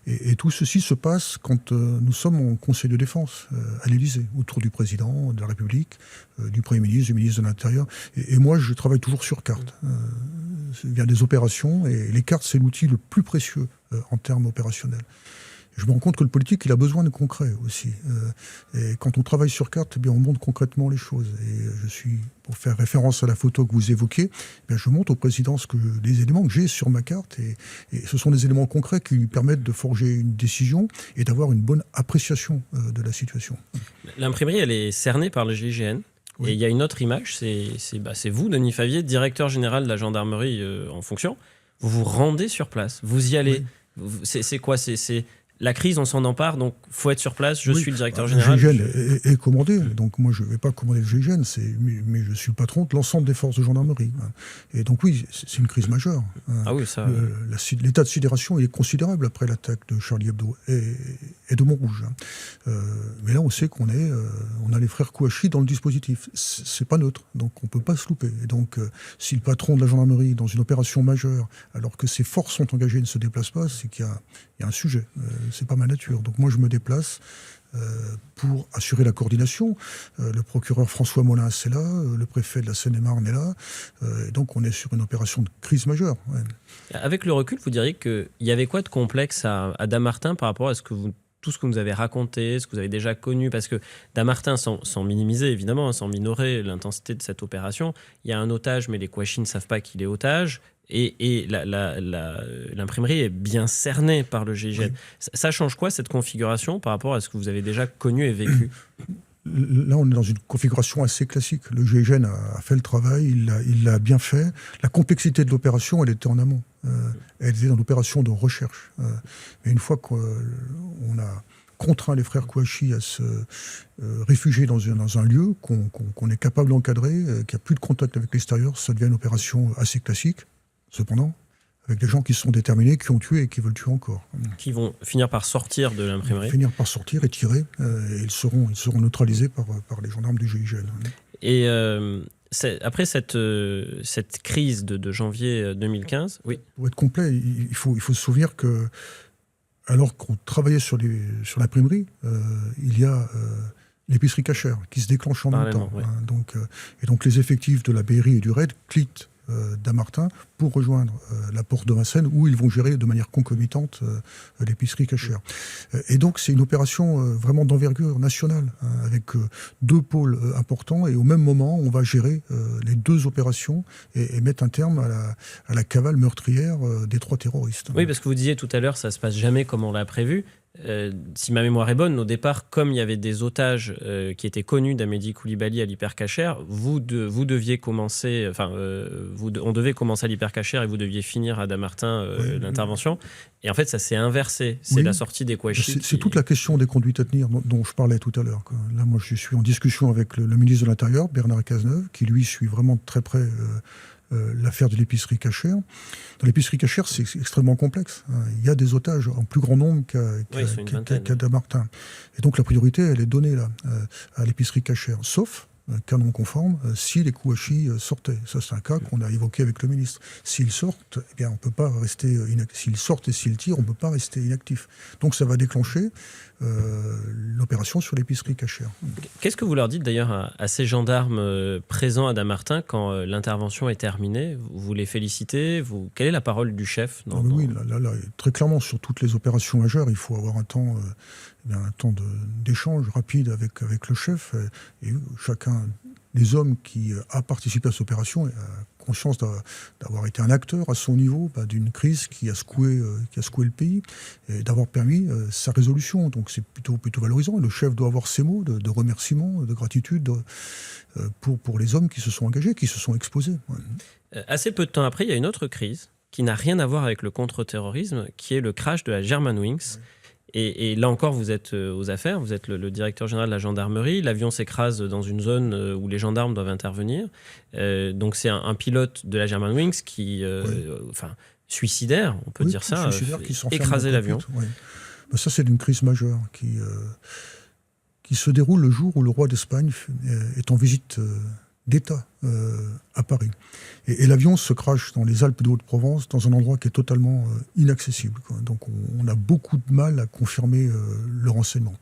B: Et tout ceci se passe quand nous sommes en Conseil de défense, à l'Élysée, autour du président de la République, du Premier ministre, du ministre de l'Intérieur. Et moi, je travaille toujours sur carte. Il y a des opérations, et les cartes, c'est l'outil le plus précieux en termes opérationnels. Je me rends compte que le politique, il a besoin de concret aussi. Et quand on travaille sur carte, eh bien, on montre concrètement les choses. Et pour faire référence à la photo que vous évoquez, eh bien, je montre au président les éléments que j'ai sur ma carte. Et ce sont des éléments concrets qui lui permettent de forger une décision et d'avoir une bonne appréciation de la situation.
C: L'imprimerie, elle est cernée par le GIGN. Oui. Et il y a une autre image, c'est vous, Denis Favier, directeur général de la gendarmerie en fonction. Vous vous rendez sur place, vous y allez. Oui. C'est quoi ? La crise, on s'en empare, donc il faut être sur place. Je suis le directeur général.
B: Le GIGN est commandé, donc moi je ne vais pas commander le GIGN, mais je suis le patron de l'ensemble des forces de gendarmerie. Et donc oui, c'est une crise majeure.
C: Ah oui, ça.
B: L'état de sidération est considérable après l'attaque de Charlie Hebdo et de Montrouge. Mais là, on sait qu'on a les frères Kouachi dans le dispositif. C'est pas neutre, donc on ne peut pas se louper. Et donc, si le patron de la gendarmerie, dans une opération majeure, alors que ses forces sont engagées, ne se déplace pas, c'est qu'il y a un sujet. C'est pas ma nature. Donc moi, je me déplace pour assurer la coordination. Le procureur François Molins est là, le préfet de la Seine-et-Marne est là. Et donc on est sur une opération de crise majeure. Ouais.
C: Avec le recul, vous diriez qu'il y avait quoi de complexe à Dammartin par rapport à tout ce que vous nous avez raconté, ce que vous avez déjà connu, parce que Dammartin, sans minimiser évidemment, sans minorer l'intensité de cette opération, il y a un otage, mais les Kouachi ne savent pas qu'il est otage. Et l'imprimerie est bien cernée par le GIGN. Oui. Ça change quoi, cette configuration, par rapport à ce que vous avez déjà connu et vécu ?
B: Là, on est dans une configuration assez classique. Le GIGN a fait le travail, il l'a bien fait. La complexité de l'opération, elle était en amont. Elle était dans l'opération de recherche. Mais une fois qu'on a contraint les frères Kouachi à se réfugier dans un lieu qu'on est capable d'encadrer, qu'il n'y a plus de contact avec l'extérieur, ça devient une opération assez classique. Cependant, avec des gens qui sont déterminés, qui ont tué et qui veulent tuer encore.
C: Qui vont finir par sortir de l'imprimerie.
B: Finir par sortir et tirer, et ils seront neutralisés par les gendarmes du GIGN.
C: Et après cette crise de janvier 2015, oui.
B: Pour être complet, il faut se souvenir que, alors qu'on travaillait sur l'imprimerie, il y a l'épicerie cachère qui se déclenche en même temps.
C: Oui.
B: Donc les effectifs de la BRI et du RAID quittent Dammartin pour rejoindre la porte de Vincennes, où ils vont gérer de manière concomitante l'épicerie cachère. Et donc c'est une opération vraiment d'envergure nationale, avec deux pôles importants, et au même moment on va gérer les deux opérations et mettre un terme à la cavale meurtrière des trois terroristes.
C: Oui, parce que vous disiez tout à l'heure, ça se passe jamais comme on l'a prévu. Si ma mémoire est bonne, au départ, comme il y avait des otages qui étaient connus d'Amédi Koulibaly à l'hypercachère, vous deviez commencer, on devait commencer à l'hypercachère et vous deviez finir à Dammartin l'intervention. Et en fait, ça s'est inversé. C'est la sortie des Kouachi.
B: C'est toute la question des conduites à tenir dont je parlais tout à l'heure. Là, moi, je suis en discussion avec le ministre de l'Intérieur, Bernard Cazeneuve, qui lui suit vraiment de très près l'affaire de l'épicerie cachère. Dans l'épicerie cachère, c'est extrêmement complexe. Il y a des otages en plus grand nombre qu'à Dammartin. Et donc la priorité, elle est donnée là, à l'épicerie cachère, sauf canon conforme, si les Kouachi sortaient. Ça, c'est un cas qu'on a évoqué avec le ministre. S'ils sortent, eh bien, on peut pas rester inactif. S'ils sortent et s'ils tirent, on ne peut pas rester inactif. Donc ça va déclencher l'opération sur l'épicerie cachère.
C: Qu'est-ce que vous leur dites d'ailleurs à ces gendarmes présents à Dammartin quand l'intervention est terminée ? Vous les félicitez ? Quelle est la parole du chef ?
B: Oui, là, très clairement, sur toutes les opérations majeures, il faut avoir un temps d'échange rapide avec le chef. Et chacun les hommes qui a participé à cette opération conscience d'avoir été un acteur à son niveau d'une crise qui a secoué le pays et d'avoir permis sa résolution. Donc c'est plutôt valorisant. Le chef doit avoir ces mots de remerciement, de gratitude pour les hommes qui se sont engagés, qui se sont exposés. Ouais.
C: Assez peu de temps après, il y a une autre crise qui n'a rien à voir avec le contre-terrorisme, qui est le crash de la Germanwings. Et là encore, vous êtes aux affaires, vous êtes le directeur général de la gendarmerie. L'avion s'écrase dans une zone où les gendarmes doivent intervenir. Donc c'est un pilote de la Germanwings qui, suicidaire, on peut dire ça, écraser l'avion.
B: Ouais. Ça, c'est une crise majeure qui se déroule le jour où le roi d'Espagne est en visite d'État à Paris. Et l'avion se crache dans les Alpes de Haute-Provence, dans un endroit qui est totalement inaccessible. Donc on a beaucoup de mal à confirmer le renseignement.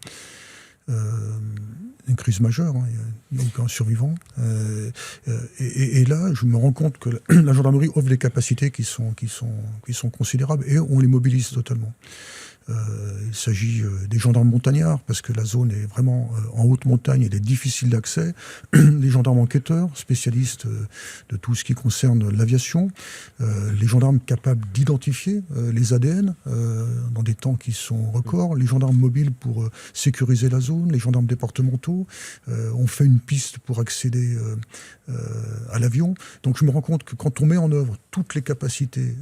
B: Une crise majeure, hein, il n'y a aucun survivant. Et là, je me rends compte que la gendarmerie offre des capacités qui sont considérables et on les mobilise totalement. Il s'agit des gendarmes montagnards, parce que la zone est vraiment en haute montagne, elle est difficile d'accès. Les gendarmes enquêteurs, spécialistes de tout ce qui concerne l'aviation. Les gendarmes capables d'identifier les ADN dans des temps qui sont records. Les gendarmes mobiles pour sécuriser la zone. Les gendarmes départementaux. On fait une piste pour accéder à l'avion. Donc je me rends compte que quand on met en œuvre toutes les capacités,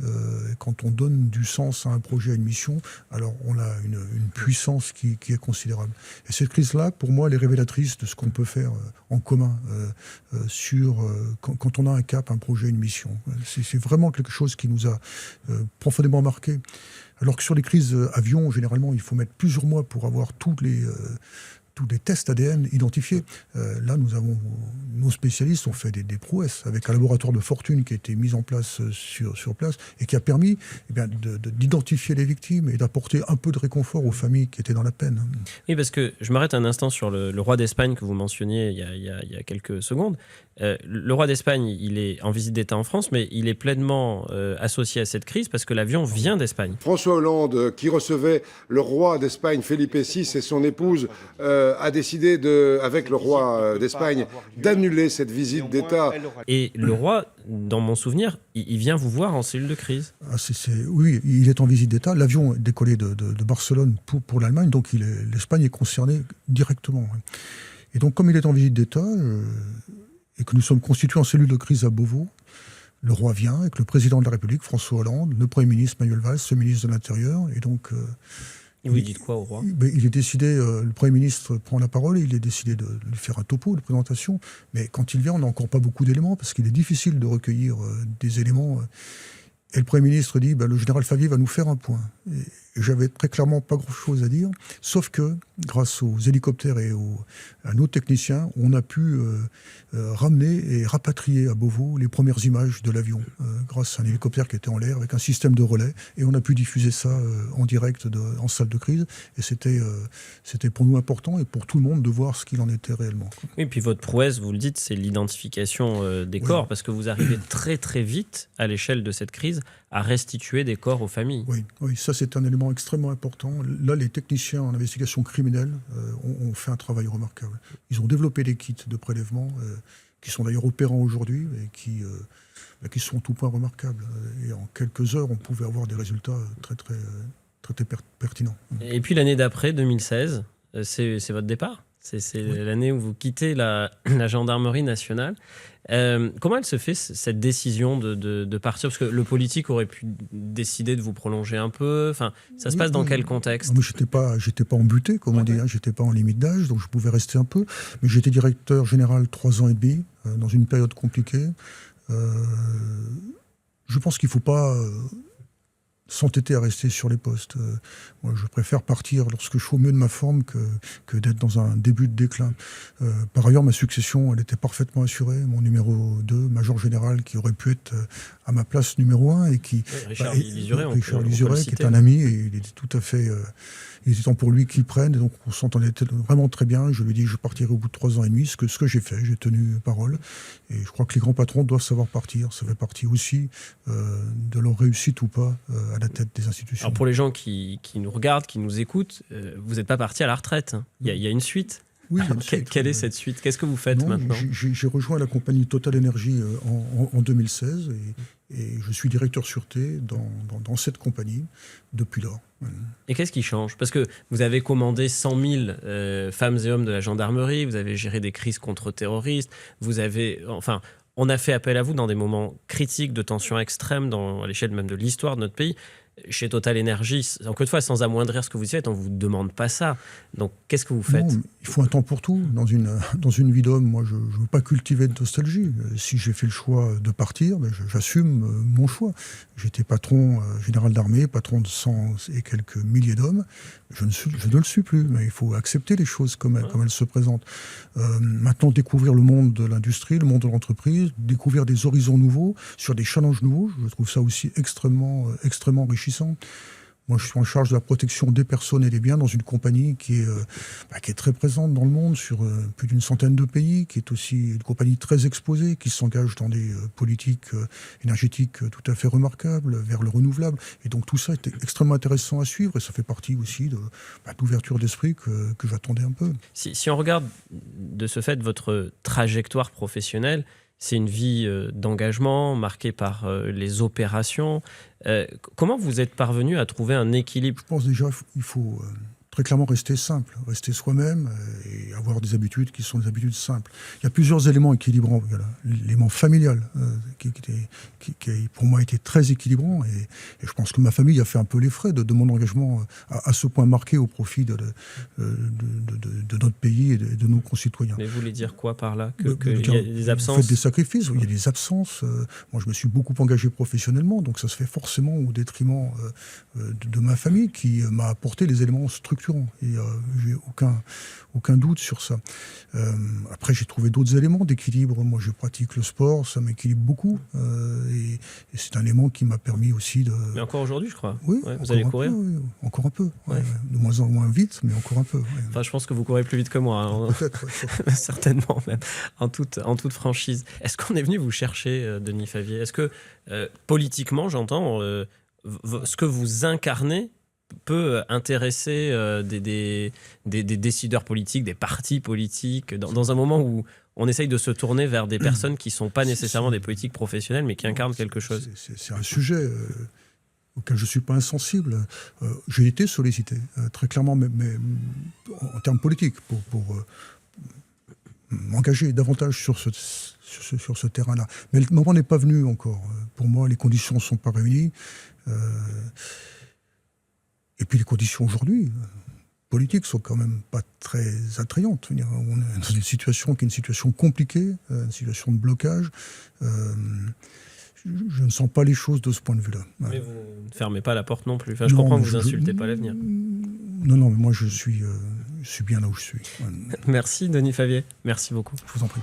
B: quand on donne du sens à un projet, à une mission, alors on a une puissance qui est considérable. Et cette crise-là, pour moi, elle est révélatrice de ce qu'on peut faire en commun quand on a un cap, un projet, une mission. C'est vraiment quelque chose qui nous a profondément marqué. Alors que sur les crises avions, généralement, il faut mettre plusieurs mois pour avoir tous les tests ADN identifiés. Là, nos spécialistes ont fait des prouesses avec un laboratoire de fortune qui a été mis en place sur place et qui a permis d'identifier les victimes et d'apporter un peu de réconfort aux familles qui étaient dans la peine.
C: Oui, parce que je m'arrête un instant sur le roi d'Espagne que vous mentionniez il y a quelques secondes. Le roi d'Espagne, il est en visite d'État en France, mais il est pleinement associé à cette crise parce que l'avion vient d'Espagne.
I: François Hollande, qui recevait le roi d'Espagne, Felipe VI, et son épouse, a décidé, avec le roi d'Espagne, d'annuler cette visite d'État.
C: Et le roi, dans mon souvenir, il vient vous voir en cellule de crise.
B: Oui, il est en visite d'État. L'avion est décollé de Barcelone pour l'Allemagne, donc l'Espagne est concernée directement. Et donc, comme il est en visite d'État, et que nous sommes constitués en cellule de crise à Beauvau, le roi vient avec le président de la République, François Hollande, le Premier ministre Manuel Valls, le ministre de l'Intérieur, et donc...
C: Et vous dites quoi au roi ?
B: Il est décidé, le Premier ministre prend la parole, et il est décidé de lui faire un topo de présentation, mais quand il vient, on n'a encore pas beaucoup d'éléments, parce qu'il est difficile de recueillir des éléments. Et le Premier ministre dit, le général Favier va nous faire un point. Et j'avais très clairement pas grand-chose à dire, sauf que, grâce aux hélicoptères et à nos techniciens, on a pu ramener et rapatrier à Beauvau les premières images de l'avion, grâce à un hélicoptère qui était en l'air avec un système de relais, et on a pu diffuser ça en direct en salle de crise, et c'était pour nous important et pour tout le monde de voir ce qu'il en était réellement.
C: Oui, et puis votre prouesse, vous le dites, c'est l'identification des corps, parce que vous arrivez très très vite, à l'échelle de cette crise, à restituer des corps aux familles.
B: Oui, ça c'est un élément extrêmement important. Là, les techniciens en investigation criminelle ont fait un travail remarquable. Ils ont développé des kits de prélèvement qui sont d'ailleurs opérants aujourd'hui et qui sont tout point remarquables. Et en quelques heures, on pouvait avoir des résultats très pertinents.
C: Et puis l'année d'après, 2016, c'est votre départ. C'est l'année où vous quittez la gendarmerie nationale. Comment elle se fait, cette décision de partir ? Parce que le politique aurait pu décider de vous prolonger un peu. Enfin, ça se passe dans quel contexte ?
B: Moi, j'étais pas embuté, comme on dit. Hein, j'étais pas en limite d'âge, donc je pouvais rester un peu. Mais j'étais directeur général 3 ans et demi, dans une période compliquée. Je pense qu'il ne faut pas s'entêter à rester sur les postes. Moi, je préfère partir lorsque je suis au mieux de ma forme que d'être dans un début de déclin. Par ailleurs, ma succession, elle était parfaitement assurée. Mon numéro 2, major général, qui aurait pu être à ma place numéro 1 et qui...
C: Richard Lizuret,
B: qui est un ami, et il était tout à fait... il était temps pour lui qu'il prenne, et donc on s'entendait vraiment très bien. Je lui ai dit que je partirai au bout de 3 ans et demi, ce que j'ai fait, j'ai tenu parole. Et je crois que les grands patrons doivent savoir partir. Ça fait partie aussi de leur réussite ou pas à la tête des institutions.
C: Alors pour les gens qui nous regardent, qui nous écoutent, vous n'êtes pas parti à la retraite. Hein. Il y a une suite.
B: Oui, il y a une suite.
C: Quelle est cette suite? Qu'est-ce que vous faites
B: Non,
C: maintenant?
B: J'ai rejoint la compagnie Total Energy en 2016 et je suis directeur sûreté dans cette compagnie depuis lors.
C: Et qu'est-ce qui change? Parce que vous avez commandé 100 000 femmes et hommes de la gendarmerie, vous avez géré des crises contre-terroristes, on a fait appel à vous dans des moments critiques de tensions extrêmes à l'échelle même de l'histoire de notre pays. Chez Total Energy, encore une fois, sans amoindrir ce que vous faites, on ne vous demande pas ça. Donc, qu'est-ce que vous faites?
B: Non, il faut un temps pour tout. Dans une vie d'homme, moi, je ne veux pas cultiver de nostalgie. Si j'ai fait le choix de partir, j'assume mon choix. J'étais patron général d'armée, patron de 100 et quelques milliers d'hommes. Je ne le suis plus, mais il faut accepter les choses comme elles se présentent. Maintenant, découvrir le monde de l'industrie, le monde de l'entreprise, découvrir des horizons nouveaux, sur des challenges nouveaux, je trouve ça aussi extrêmement enrichissant. Moi, je suis en charge de la protection des personnes et des biens dans une compagnie qui est très présente dans le monde, sur plus d'une centaine de pays, qui est aussi une compagnie très exposée, qui s'engage dans des politiques énergétiques tout à fait remarquables, vers le renouvelable. Et donc tout ça est extrêmement intéressant à suivre et ça fait partie aussi d'ouverture d'esprit que j'attendais un peu.
C: Si on regarde de ce fait votre trajectoire professionnelle, c'est une vie d'engagement marquée par les opérations. Comment vous êtes parvenu à trouver un équilibre?
B: Je pense déjà qu'il faut très clairement rester simple, rester soi-même et avoir des habitudes qui sont des habitudes simples. Il y a plusieurs éléments équilibrants. Il y a l'élément familial qui pour moi était très équilibrant et je pense que ma famille a fait un peu les frais de mon engagement à ce point marqué au profit de notre pays et de nos concitoyens.
C: Mais vous voulez dire quoi par là? Il y a des absences?
B: Vous faites des sacrifices, il y a des absences. Moi, je me suis beaucoup engagé professionnellement, donc ça se fait forcément au détriment de ma famille qui m'a apporté les éléments structurants. Et j'ai aucun doute sur ça. Après, j'ai trouvé d'autres éléments d'équilibre. Moi, je pratique le sport, ça m'équilibre beaucoup. Et c'est un élément qui m'a permis aussi de...
C: Mais encore aujourd'hui, je crois.
B: Oui,
C: vous allez courir?
B: Oui, encore un peu.
C: Ouais.
B: De moins en moins vite, mais encore un peu. Ouais.
C: Enfin, je pense que vous courez plus vite que moi. Hein.
B: Peut-être.
C: Certainement même, en toute franchise. Est-ce qu'on est venu vous chercher, Denis Favier? Est-ce que, politiquement, j'entends, ce que vous incarnez peut intéresser des décideurs politiques, des partis politiques, dans un moment où on essaye de se tourner vers des personnes qui ne sont pas nécessairement des politiques professionnelles, mais qui incarnent quelque chose?
B: C'est un sujet auquel je ne suis pas insensible. J'ai été sollicité, très clairement, mais en termes politiques, pour m'engager davantage sur ce terrain-là. Mais le moment n'est pas venu encore. Pour moi, les conditions ne sont pas réunies. Et puis les conditions aujourd'hui, politiques, sont quand même pas très attrayantes. On est dans une situation qui est une situation compliquée, une situation de blocage. Je ne sens pas les choses de ce point de vue-là.
C: Mais vous ne fermez pas la porte non plus. Enfin, je comprends que vous n'insultez pas l'avenir.
B: Non, mais moi je suis bien là où je suis.
C: Merci Denis Favier, merci beaucoup.
B: Je vous en prie.